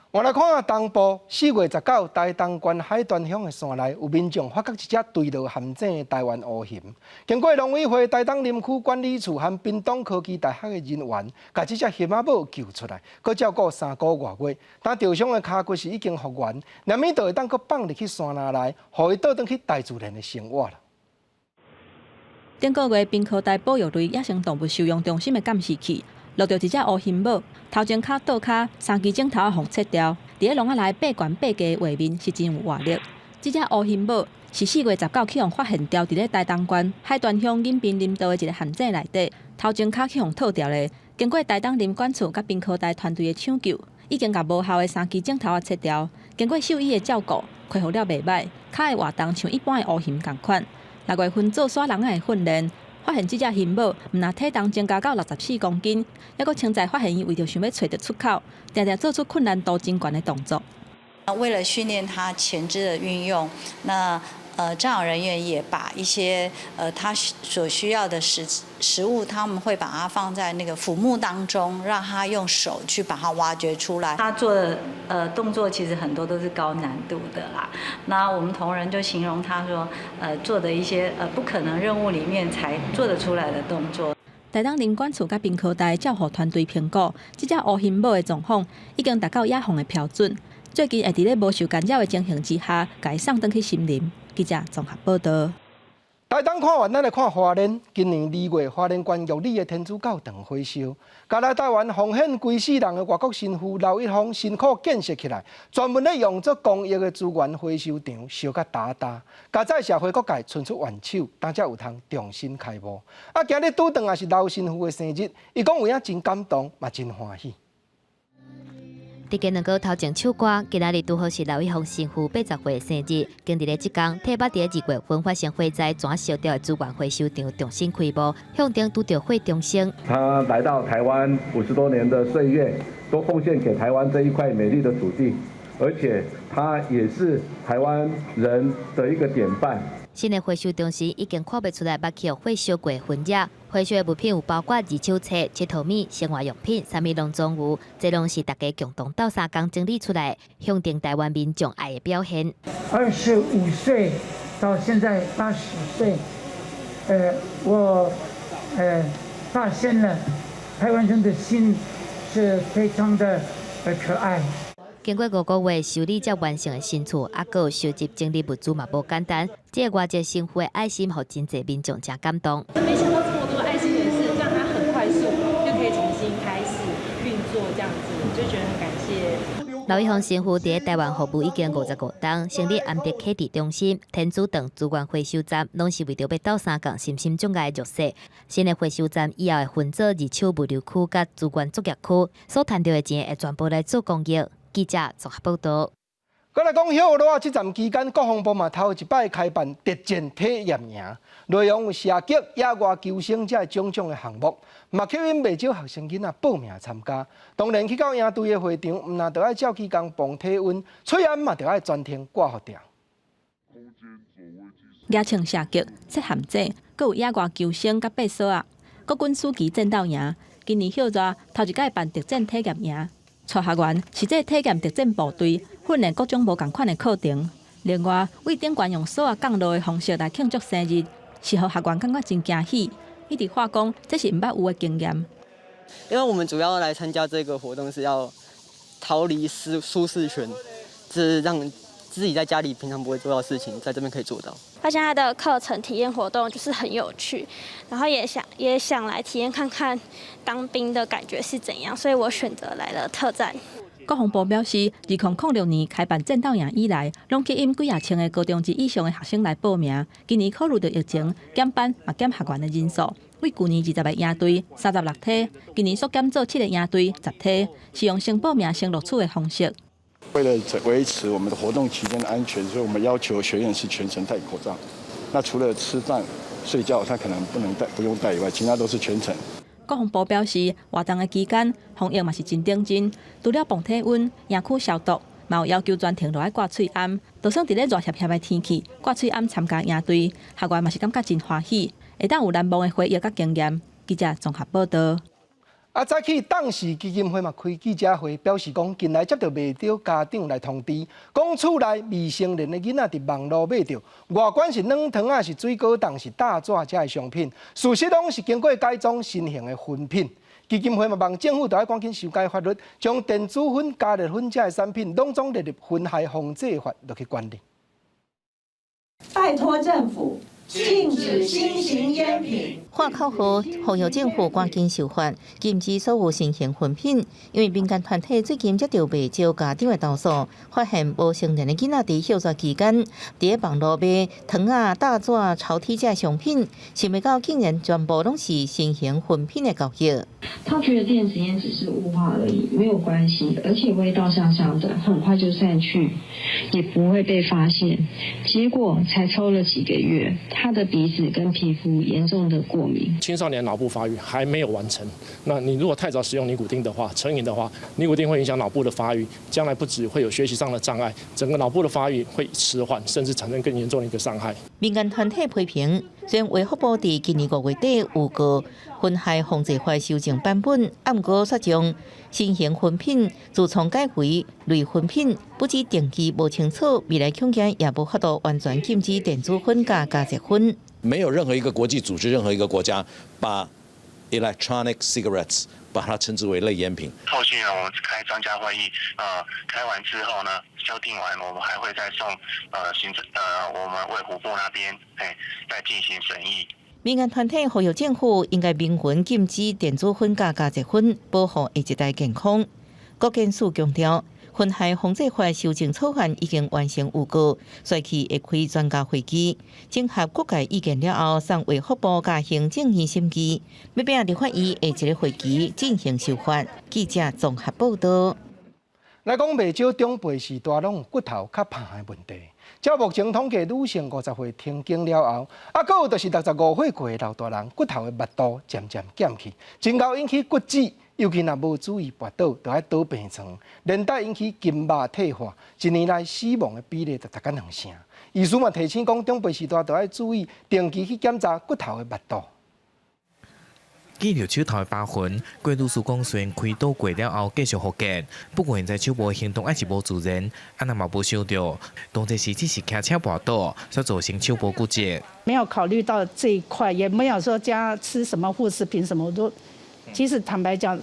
我来看东部4月19，台东县海端乡的山内有民众发觉一只坠落陷阱的台湾乌熊。经过农委会、台东林区管理处和屏东科技大学的人员，把这只熊仔母救出来，佮照顾3个多月。但受伤的骹骨是已经复原，难免就会当佮放入去山内，互伊倒转去大自然的生活了。顶个月，滨科大保育类野生动物收容中心的监视器录到一只乌熊猫，头前脚、倒脚3支镜头啊，互切掉。伫咧笼仔内8悬8价画面是真有活力。这只乌熊猫是4月19去互发现掉伫咧台东县海端乡引滨林道的一个陷阱内底，头前脚去互套掉的。经过台东林管处甲滨科大团队的抢救，已经甲无效的3支镜头啊切掉。经过兽医的照顾，恢复了袂歹，脚的活动像一般的乌熊同款。6月份做耍人仔的训练，发现这只熊猫毋但体重增加到64公斤，还佫称在发现伊为着想要找到出口，常常做出困难度真悬的动作。为了训练它前肢的运用，那障碍人员也把一些他所需要的食物，他们会把它放在那个腐木当中，让他用手去把它挖掘出来。他做的动作其实很多都是高难度的啦。那我们同仁就形容他说，做的一些不可能任务里面才做得出来的动作。台东林管处甲滨科大照护团队评估，这只乌熊猫的状况已经达到野放的标准。最近会伫咧无受干扰的情形之下，甲伊送转去森林。记者综合报道。台东看完，咱来看花莲。今年2月，花莲县玉里的天主教堂火烧，甲来台湾奉献规世人的外国神父刘一峰辛苦建设起来，专门咧用作公益的资源回收场，烧甲打打。家在社会各界伸出援手，当才有通重新开幕。啊，今日拄当也是刘神父的生日，伊讲有影真感动，嘛真欢喜。伫今两个头前唱歌，今仔日拄好是刘以鬨神父80岁生日。经伫咧即天，体北伫2月份发生火灾，全烧掉的资源回收场重新开幕，向顶拄着火中生。他来到台湾50多年的岁月，都奉献给台湾这一块美丽的土地，而且他也是台湾人的一个典范。新的回收中心已经看不出来捌去火烧过痕迹。回收的物品有包括二手车、七头米、生活用品，啥物拢总有。这拢是大家共同斗3工整理出来，向顶台湾民众爱的表现。25岁到现在80岁，我发现了台湾人的心是非常的可爱。经过5个月修理才完成的新厝，还有收集整理物资嘛无简单。这个外界神父的爱心，让真侪民众真感动。没想到这么多爱心人士，让他很快速就可以重新开始运作，这样子就觉得很感谢。刘以鬨神父伫台湾服务已经55年，成立安德启迪中心、天主等资源回收站，拢是为着要斗3工心心障碍的弱势。新的回收站以后会分做二手物流区甲资源作业区，所赚到的钱会全部来做公益。记者综合报道。再来讲，赫罗这站期间，国防部嘛头一摆开办特战体验营，内容有射击、野外求生这种种的项目，嘛吸引不少学生囡仔报名参加。当然，去到营队的会场，唔但着爱照起工磅体温，嘴烟嘛着爱专程挂好掉。野枪射击、射陷阱，阁有野外求生甲爬索啊。国军暑期战斗营今年赫热头一届办特战体验营。带学员是这体验特战部队，训练各种无同款的课程。另外，为顶悬用锁啊降落的方式来庆祝生日，是互学员感觉真惊喜。一直话讲，这是毋捌有的经验。因为我们主要来参加这个活动是要逃离舒适圈，是让自己在家里平常不会做到的事情，在这边可以做到。他现在的课程体验活动就是很有趣，然后也想来体验看看当兵的感觉是怎样，所以我选择来了特战。国防部表示，2006年开办战斗营以来，拢吸引几啊千个高中级以上的学生来报名。今年考虑到疫情，减班嘛减学员的人数，为去年20个营队36梯，今年缩减做7个营队10梯，是用先报名先录取的方式。为了维持我们的活动期间的安全，所以我们要求学员是全程戴口罩。那除了吃饭、睡觉，他可能不用戴以外，其他都是全程。国防部表示，活动的期间防疫嘛是真认真，除了磅体温、营区消毒，嘛有要求全程都爱挂喙罨。就算伫咧热热的天气，挂喙罨参加营队，学员嘛是感觉真欢喜，会当有难忘的回忆甲经验。记者综合报道。早起党事基金会嘛开记者会，表示讲近来接到不少家长来通知，讲厝内未成年的囡仔伫网络买到，外观是软糖啊，是水果冻，是大纸这的商品，事实拢是经过改装新型的粉品。基金会嘛望政府要赶紧修改法律，将电子粉、加热粉这的产品拢总列入危害防治法落去管理。拜托政府禁止新型烟品。话口号呼吁政府赶紧修法，禁止所有新型粉品。因为民间团体最近接到不少家长的投诉，发现无成年的囡仔伫休息期间，伫网络买糖啊、大纸、潮梯这商品，想不到竟然全部拢是新型粉品的交易。他觉得电子烟只是雾化而已，没有关系，而且味道香香的，很快就散去，也不会被发现。结果才抽了几个月，他的鼻子跟皮肤严重的过敏。青少年脑部发育还没有完成，那你如果太早使用尼古丁的话，成瘾的话，尼古丁会影响脑部的发育，将来不只会有学习上的障碍，整个脑部的发育会迟缓，甚至产生更严重的一个伤害。民间团体批评，虽然卫福部伫今年5月底有个危害防治法修正版本，不过却将新型粉品自从改为类粉品，不知定期无清楚，未来恐惊也无法度完全禁止电子粉加加热粉。没有任何一个国际组织、任何一个国家把 electronic cigarettes 把它称之为类烟品。后续呢，我们开专家会议，开完之后呢，修订完，我们还会再送我们卫福部那边，再进行审议。民间团体呼吁政府应该明文禁止电子粉加加热粉，保护下一代健康。国建署强调，危害防治法修正草案已经完成预告，随期会开专家会议，整合各界意见了后，送卫福部加行政院审议，要并立法院下一个会期进行修法。记者综合报道。来讲，未少长辈时代拢有骨头较胖的问题。照目前统计，女性50岁停经了后，还有就是65岁过的老大人，骨头的密度渐渐减去，真够引起骨质，尤其若无注意跋倒，就爱倒病床，连带引起筋肉退化，一年来死亡的比例就大概2成。医师嘛提醒讲，长辈时代就要注意定期去检查骨头的密度。记着手头的疤痕，郭律师讲，虽然开刀过了后继续复健，不过现在手部的行动还是无自然，安那嘛无想到，当这时只是骑车滑倒，才造成手部骨折。没有考虑到这一块，也没有说加吃什么护食品什么都，其实坦白讲，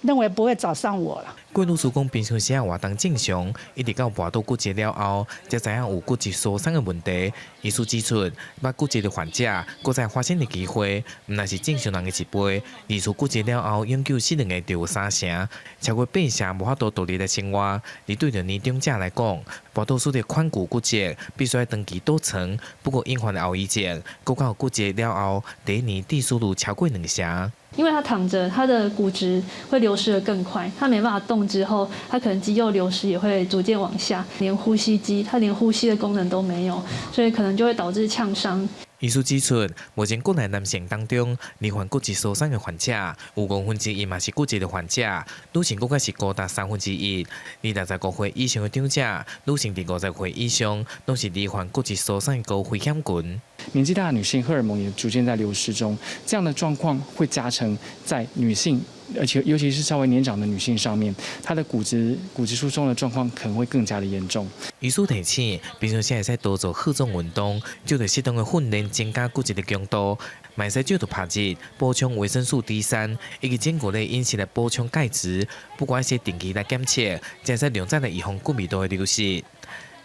认为不会找上我了。郭律师讲，平常时活动正常，一直到滑倒骨折了后，才知影有骨质疏松的问题。医师指出，捌骨折的患者，搁再发生的机会，毋但是正常人的1倍，二次骨折了后，永久死亡的就有3成，超过8成无法度独立来生活。而对着年长者来讲，滑倒使得髋骨骨折，必须要长期倒床，不过隐患的后遗症，搁到骨折了后，第一年低速率超过2成。因为他躺着，他的骨质会流失得更快，他没办法动之后，他可能肌肉流失也会逐渐往下，连呼吸机，他连呼吸的功能都没有，所以可能就会导致呛伤。医师指出，目前国内男性当中，罹患骨质疏松的患者有1/5嘛是骨折的患者，女性更加是高达1/3。而65岁以上的长者，女性伫50岁以上，都是罹患骨质疏松的高危险群。年纪大的女性荷尔蒙也逐渐在流失中，这样的状况会加成在女性，而且尤其是稍微年长的女性上面，她的骨质疏松的状况可能会更加的严重。医师提醒，平常时会使多做负重运动，就着适当的训练，增加骨质的强度。卖使少着拍日，补充维生素 D3，以及坚果类饮食来补充钙质。不管是定期来检测，才使量在来预防骨密度的流失。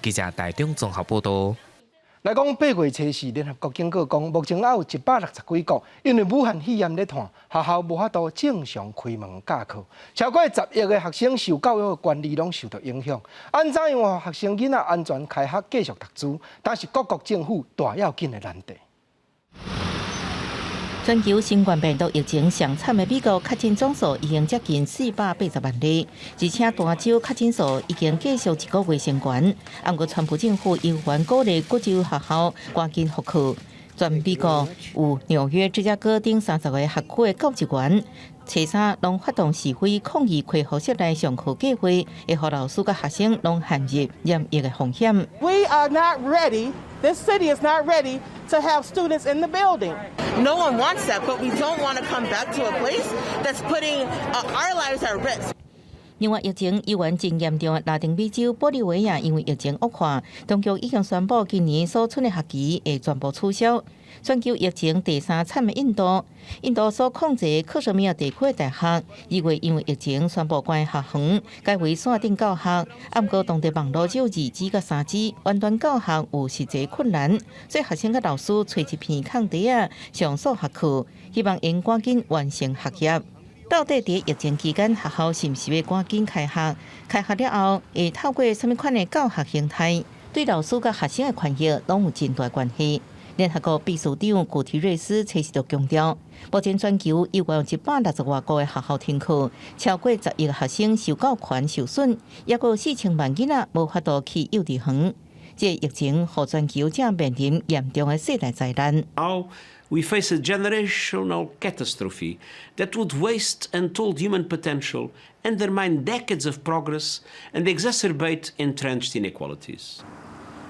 记者台中综合报道。来讲8月初4，联合国警告讲，目前还有160几国因为武汉肺炎咧传，学校无法度正常开门教课，超过10亿个学生受教育的权利拢受到影响。安怎样让学生囡仔安全开学继续读书，但是各国政府大要紧的难题。全球新冠病毒疫情上惨的美国确诊总数已经接近480万例，而且大洲确诊数已经继续1个月升悬。不过，川普政府依然鼓励各州学校赶紧复课。全美国有纽约、芝加哥等30个学区的教职员，初3拢发动示威抗议开学式来上课计划，会予老师甲学生拢陷入严疫的风险。We are not ready. This city is not ready to have students in the building. No one wants that, but we don't want to come back to a place that's putting our lives at risk. 另外，疫情依然真严重的拉丁美洲玻利维亚，因为疫情恶化，当局已经宣布今年所剩的学期会全部取消。全球疫情第3惨的印度，印度所控制克什米尔地区的大学2月因为疫情宣布关学校，改为线顶教学。不过当地网络只有2G 甲3G，远端教学有实际困难，所以学生甲老师找一片空地啊上数学课，希望因赶紧完成学业。到底在疫情期间，学校是毋是要赶紧开学？开学了后，会透过什么款的教学形态，对老师甲学生的权益拢有真大关系。联合国秘书长古提瑞斯初时就强调，目前全球有160多个的学校停课，超过10亿个学生受教权受损，也有4000万囡仔无法度去幼稚园。这疫情让全球正面临严重的世代灾难。We face a generational catastrophe that would waste untold human potential, undermine decades of progress, and exacerbate entrenched inequalities.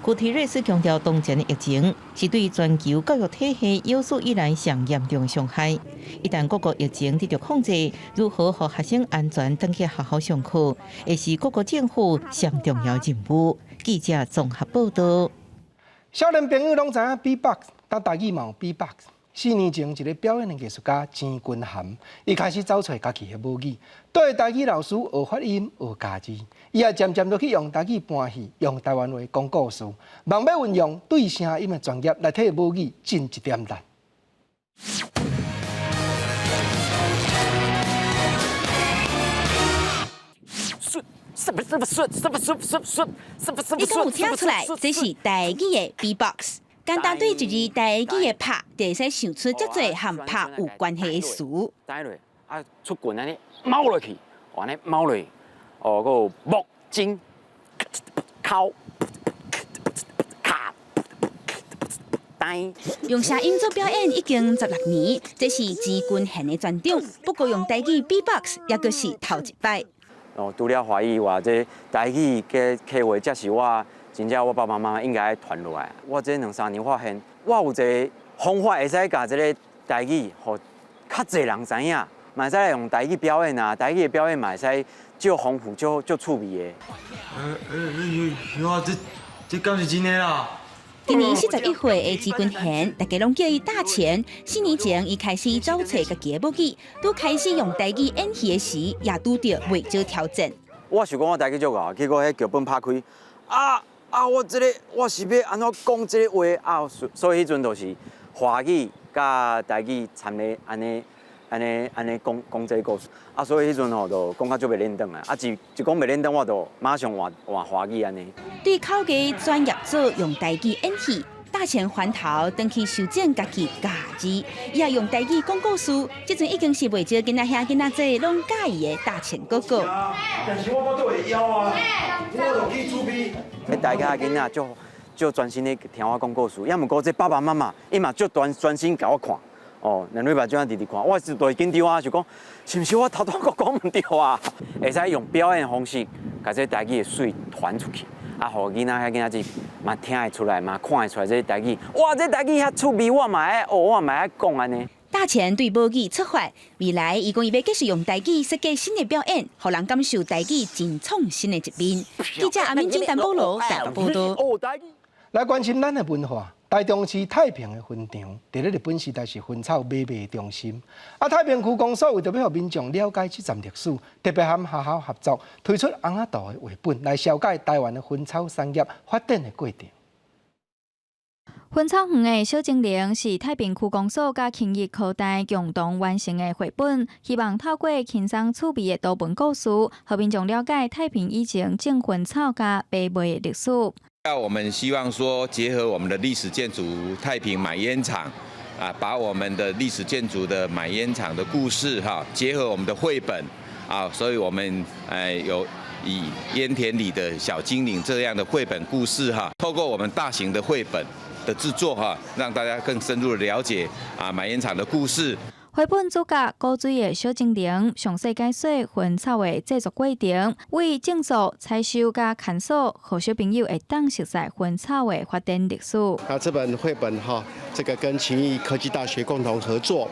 古提瑞斯强调，当前的疫情是对全球教育体系有史以来上严重的伤害。一旦各国疫情得到控制，如何让学生安全登去学校上课，会是各国政府上重要任务。记者综合报道。少年朋友拢知影 B-box， 但台语嘛有 B-box。4年前，一个表演的艺术家钱君涵，伊开始找出家己的母语，对台语老师学发音、学家字，伊也渐渐都去用台语搬戏，用台湾话讲故事，望要运用对声音的专业来替母语尽一点力。你讲有听出来，这是台语的 B-box。简单对一字台语的拍，就会使想出足侪和拍有关系的词。带落啊，出棍安尼猫落去，安尼猫落，哦，还有木金、敲、卡、弹。用声音做表演已经16年，这是志军现的专长。不过用台语 B-box 也阁是头一摆。哦，除了华语话，这台语嘅客话，才是我真正我爸爸妈妈应该传落来。我这2-3年发现，我有一个方法会使甲这个台语，互较侪人知影，嘛会使用台语表演啊，台语的表演嘛会使足丰富、足趣味的。哇，这敢是真的啦！今年41岁的志军贤，大家拢叫伊大钱。4年前，伊开始找找家己的武艺，拄开始用台语演戏的时，也拄到袂少挑战。我想讲我台语足好，结果迄剧本拍开，我是要安怎讲这个话啊？所以迄阵就是华语甲台语掺咧安尼讲这个故事啊，所以迄阵吼就讲较足袂认得啊，一讲袂认得，我就马上换华语安尼。对口艺专业组用台语演戏，大钱还头登去修正家己家字，伊也用台语讲故事，即阵已经是袂少囡仔兄囡仔姐拢介意的大钱哥哥。但是我都会枵啊，我就去厝边。迄大家囡仔就专心咧听我讲故事，要毋过这爸爸妈妈伊嘛就专心甲我看。哦，两位把这样弟弟看，我是会紧张啊，就讲是毋是我头拄讲唔对啊？会使用表演方式，把这台语的水传出去，啊，互囡仔仔嘛听会出来，嘛看会出来这台语，哇，这台语遐趣味，我嘛爱学，我嘛爱讲安尼。大钱对武艺出发，未来伊讲伊要继续用台语设计新的表演，互人感受台语真创新的一面。记者阿明金丹保罗台北报道。来关心咱的文化。台中市太平的分场，伫咧日本时代是薰草买卖中心。太平区公所为着要让民众了解这段历史，特别和学校合作，推出红仔图的绘本，来了解台湾的薰草产业发展的过程。薰草园的小精灵是太平区公所甲勤益科大共同完成的绘本，希望透过轻松趣味的图文故事，让民众了解太平以前种薰草甲买卖的历史。我们希望说，结合我们的历史建筑太平买烟厂，把我们的历史建筑的买烟厂的故事结合我们的绘本所以我们有以烟田里的小精灵这样的绘本故事透过我们大型的绘本的制作让大家更深入的了解买烟厂的故事。绘本主角古水的小精灵详细解说薰草的制作过程，为种植、采收甲看守，让小朋友会当熟悉薰草的发展历史。这本绘本这个跟勤益科技大学共同合作，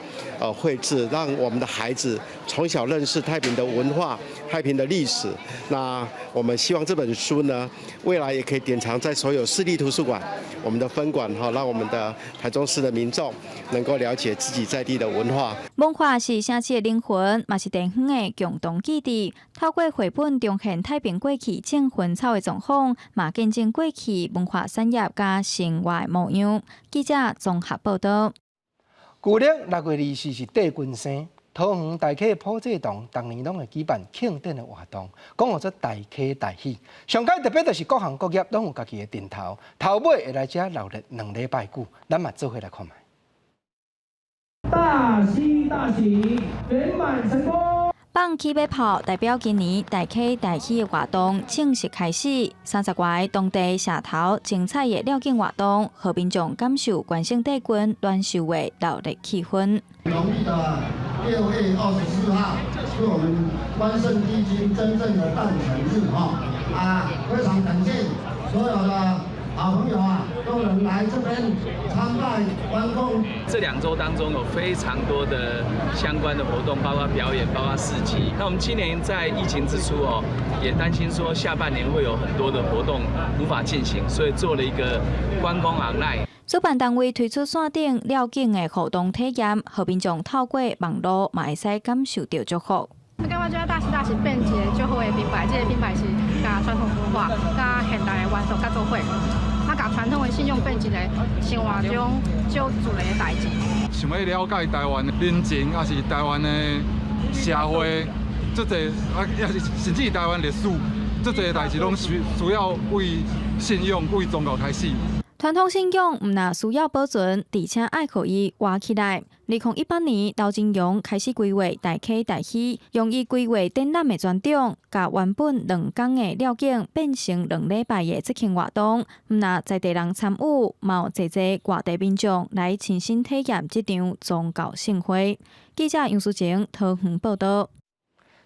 绘制，让我们的孩子从小认识太平的文化、太平的历史。那我们希望这本书呢，未来也可以典藏在所有市立图书馆、我们的分馆让我们的台中市的民众能够了解自己在地的文化。文化是城市的灵魂，嘛是地方的共同基地。透过绘本重现太平过去种薰草的状况，嘛见证过去文化产业甲生活的模样。记者综合报道。旧历6月24是帝君生，桃园大溪普济堂当年拢会举办庆典的活动，讲做大溪大喜。上届特别就是各行各业拢有家己的阵头，头尾会来这留了2礼拜久，咱嘛做伙来看卖。大喜大喜，圆满成功！放起马炮代表今年大溪大喜的活动正式开始。30外当地社头精彩的了境活动，让民众感受关圣帝君乱寿的热烈气氛。农历的6月24号是我们关圣帝君真正的诞辰日非常感谢所有的好朋友都能来这边参拜关公。这2周当中有非常多的相关的活动，包括表演，包括市集。那我们今年在疫情之初也担心说下半年会有很多的活动无法进行，所以做了一个关公 online。主办单位推出线顶了境的互动体验，让民众透过网络嘛会使感受到祝福。我感觉这大喜大喜变一个最好的品牌，这个品牌是甲传统文化、甲现代的元素甲做伙，甲传统的信用变一个生活中少自然的代志。想要了解台湾的人情，也是台湾的社会，这个也是甚至台湾历史，这个代志拢需要为信用、为宗教开始。传统信仰唔但需要保存，而且爱可以活起来。2018年，刘金勇开始规划大溪大戏，用以规划展览的专场，甲原本2天的了景变成2礼拜的即兴活动。唔但在地人参与，嘛有侪侪外地民众来亲身体验这场宗教盛会。记者杨淑晴桃园报道。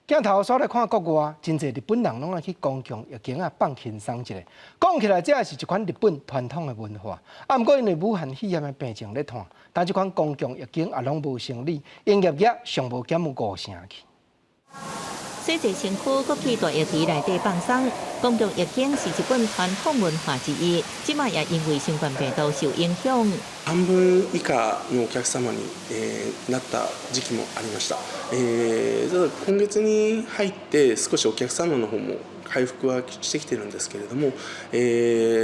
镜头刷来看国外，真侪日本人拢爱去公共浴间放轻松一下。讲起来，这也是一款日本传统的文化。不过因为武汉肺炎的病情咧传，但这款公共浴间也拢无成立，营业额尚无减有5成去。洗净身躯，搁去大浴池内底放松。公共浴间是日本传统文化之一，即卖也因为新冠病毒受影響。半分以下のお客様に、なった時期もありました。ただ今月に入って少しお客様の方も回復はしてきてるんですけれども、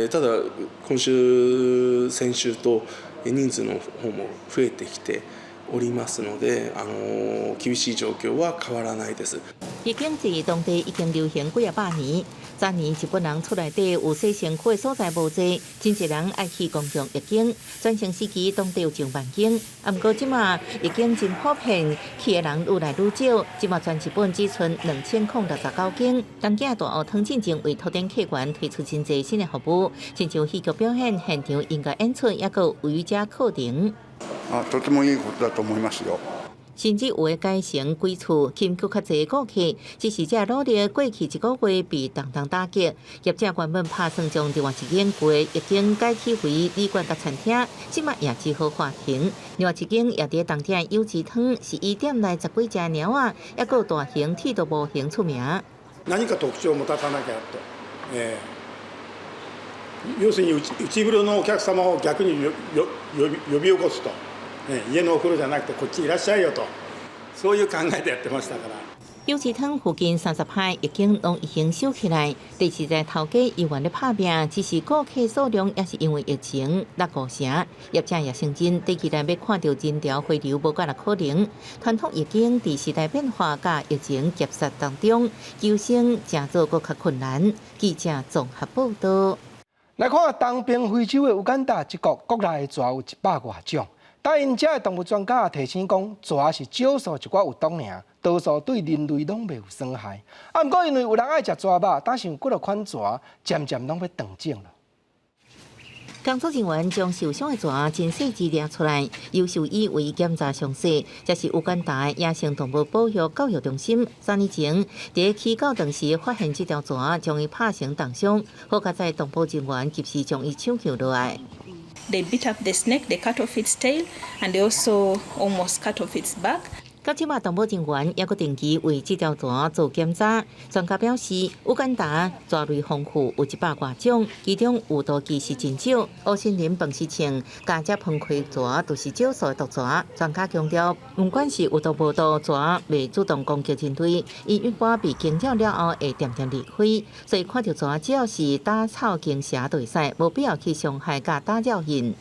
ただ今週先週と人数の方も増えてきておりますので、厳しい状況は変わらないです。浴间在当地已经流行几啊百年。昨年日本人厝内底有洗身躯的所在无济，真侪人爱去公共浴间。转型时期，当地有1万间，不过即马浴间真普遍，去的人愈来愈少。即马全日本只剩2069间。东京大学汤进前为土典客源推出真侪新的服務，亲像戏剧表演、现场音乐演出，也有瑜伽課程。とてもいいことだと思いますよ。甚至有的改成归厝，吸引较侪顾客。只是这努力过去1个月被重重打击。业者原本打算将另外一间旧已经改起为旅馆甲餐厅，即马也只好发停。另外一间也伫当地有志汤，是以店内10几只鸟啊，也有大型铁道模型出名。何か特徴を持たさなきゃと。要するに内風呂のお客様を逆に呼び起こすと。家のお風呂じゃなくてこっちいらっしゃいよと、そういう考えでやってましたから。有志汤附近30派已经拢已经收起来，第4代头家依然咧拍拼，只是顾客数量也是因为疫情落5成。业者也承认，短期内要看到人潮回流无够可能。传统已经在时代变化甲疫情夹杀当中，求生正做搁较困难。记者综合报道。来看东边非洲的乌干达一国，国内的蛇有100多种。但因遮的动物专家提醒讲，蛇是少数一寡有毒尔，多数对人类拢袂有伤害。不过因为有人爱食蛇肉，但是有几落款蛇渐渐拢要断种了。工作人员将受伤的蛇真细致抓出来，由兽医为检查详细。这是乌干达野生动物保育教育中心3年前伫起教堂时发现这条蛇，将伊拍成重伤，好佳在动保人员及时将伊抢救落来。They beat up the snake, they cut off its tail, and they also almost cut off its back. 到即马，动保人员也搁定期为这条蛇做检查。专家表示，乌干达蛇类丰富，有100多种，其中有毒期是真少。乌森林饭市场加这喷开蛇都是少数的毒蛇。专家强调，不管是有毒无毒，蛇未主动攻击人类，伊一般被惊扰了后会渐渐离开。所以看到蛇，只要是打草惊蛇就会使，无必要去伤害甲打扰因。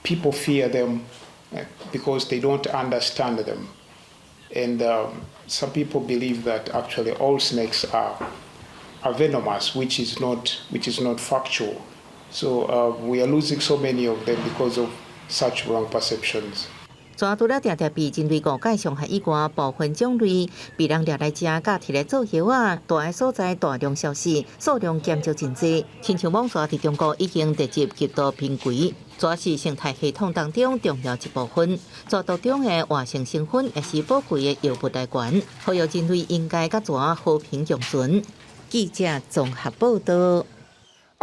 People fear them because they don't understand them. And some people believe that actually all snakes are venomous, which is not factual. So we are losing so many of them because of such wrong perceptions. 蛇除了常常被人类误解伤害以外，部分种类被人掠来食，甲摕来做药啊，大个所在大量消失，数量减少真济。亲像蟒蛇伫中国已经直接极度濒危。蛇是生态系统当中重要一部分，蛇毒中的活性成分也是宝贵的药物来源，呼吁人类应该甲蛇和平共存。记者综合报道。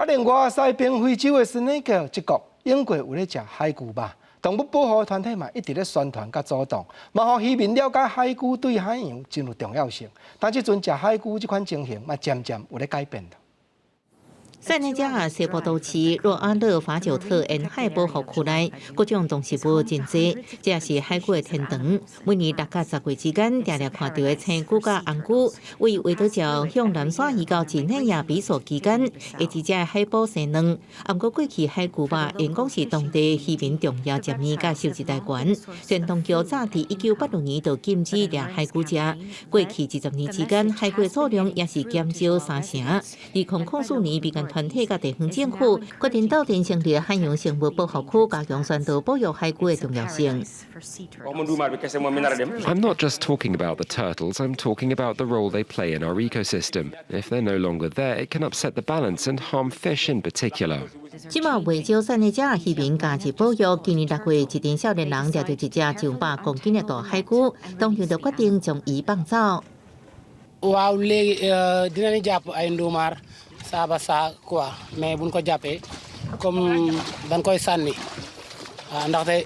另外西边非洲的新尼格一国，英国有咧食海龟吧？动物保护团体嘛一直咧宣传甲主动，嘛互渔民了解海龟对海洋真有重要性。但即阵食海龟这款情形嘛渐渐有咧改变了。塞内加尔西部都市若阿勒法九特沿海保护区内，各种动植物真多，这是海龟的天堂。每年6到10月之间，常常看到的青龟甲红龟，为着照向南沙移到境内亚比索期间，会伫这海捕生卵。不过过去海龟吧，因讲是当地渔民重要食物甲收集来源。虽然当局早伫1986年就禁止掠海龟食，过去20年之间，海龟数量也是减少3成。2004年被监团体甲地方政府决定斗阵成立海洋生物保护区，加强宣导保育海龟的重要性。I'm not just talking about the turtles, I'm talking about the role they play in our ecosystem. If they're no longer there, it can upset the balance and harm fish in particular. 即卖未少产的遮渔民加入保育。今年6月，一群少年人抓到一只200公斤的大海龟，当场就决定将伊放走。waaw léegi dinañu jàpp ay nduumaar saaba saa quoi mais buñ ko jàppee comme dañ koy sànni waaw ndaxte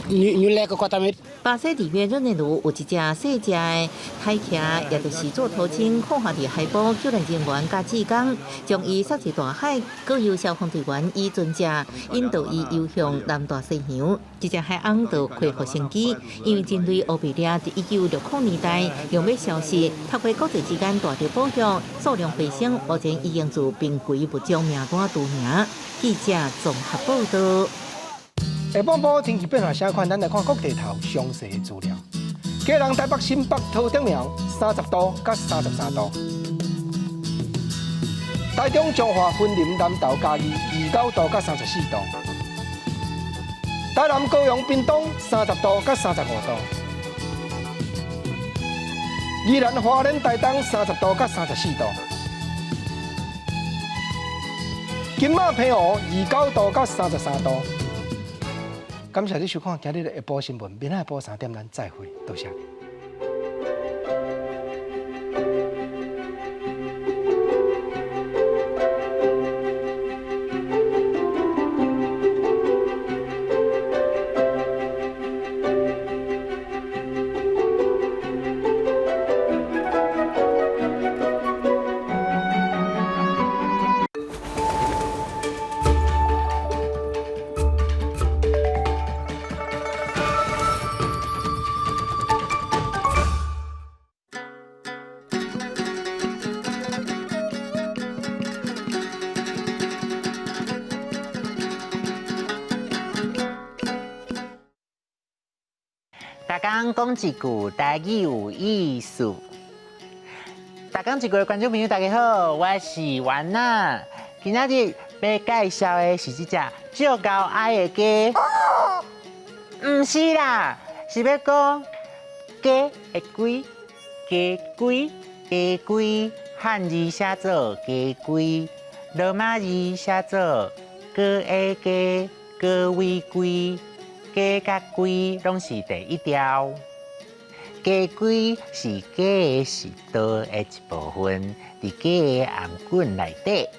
ñu lekk ko tamit。巴西里面润内路有一只细只的海虾，也就是做头青，放下伫海保救援人员甲志工，将伊撒入大海，各有消防队员依准者引导伊游向南大西洋。这只海翁就恢复生机，因为针对欧比利亚伫1960年代用要消失，透过国际之间大力保育，数量回升，目前已经自濒危物种名单除名。记者综合报道。下半部天气变化啥款？咱来看各地头详细的资料。今日台北、新北、桃竹苗30度到33度，台中、彰化、云林、南投、嘉义29度到34度，台南、高雄、屏东30度到35度，宜兰、花莲、台东30度到34度，金马、澎湖29度到33度。感谢你收看今日的下晡新闻，明仔下晡3点咱再会，多谢。大家讲一句台语有意思。大家一句观众朋友，大家好，我是丸娜。今仔日要介绍的是这只足够矮的鸡。唔是啦，是要讲鸡的龟，鸡龟，鸡龟，汉字写做鸡龟，罗马字写做哥的鸡，哥为龟。鸡甲龟拢是第一条，鸡龟是鸡的食道的一部分，伫鸡的颔管内底。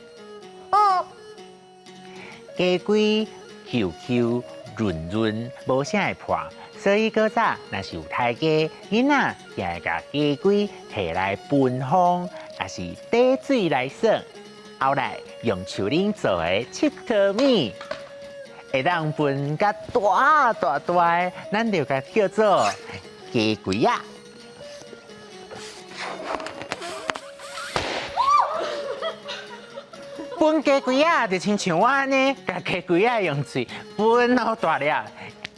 鸡龟 Q 润润，无啥会破，所以较早若是有胎鸡，囡仔也会甲鸡龟摕来分烘，也是底水来耍，后来用树林做的七桃米。会当分甲大的，咱就甲叫做鸡龟仔。分鸡龟仔就亲像我安尼，甲鸡龟仔用嘴分好大粒。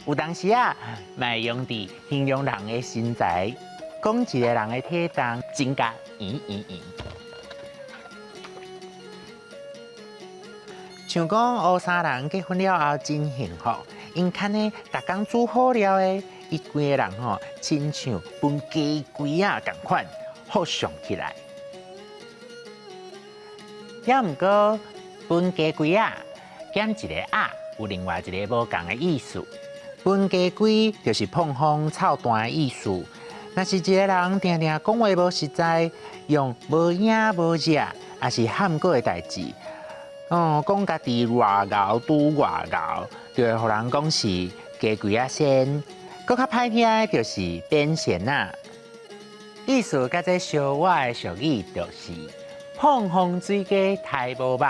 有当时啊，卖用伫形容人的身材，讲一个人的体重增加圆。像讲乌沙人结婚了后真幸福，因看呢，逐工煮好了的，伊规个人吼，亲像分鸡龟仔共款，好上起来。也毋过分鸡龟仔减一个啊，有另外一个无共的意思。分鸡龟就是碰风臭蛋的意思。若是一个人定定讲话无实在，用无影无热，也是喊过的代志。讲家己偌敖拄偌敖，就会互人讲是鸡龟仔仙，搁较歹听的就是变仙啊。意思甲这相我的俗语就是碰风水鸡太无肉，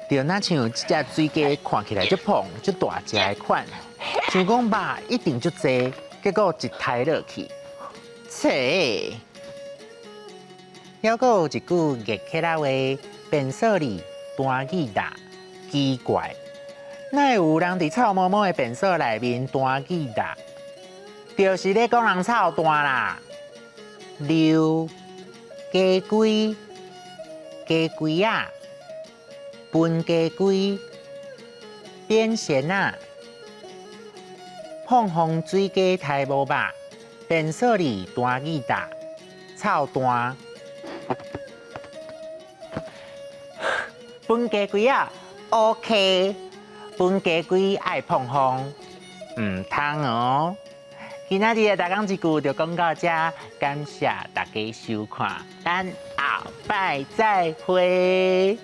就若像这只水鸡看起来足胖足大只的款，想讲肉一定足济，结果一抬落去，切！还阁有一句热起来话，变数字。单字大，奇怪，哪会有人伫臭毛毛的便所内面单字大？就是咧讲人臭蛋啦。溜鸡龟，鸡龟啊，分鸡龟，变咸啊，碰风水鸡太无吧，变色里大耳大，臭蛋。分鸡龟啊 ，OK， 分鸡龟爱碰风，唔通哦。今仔日的大讲一句就讲到这，感谢大家收看，咱后摆再会。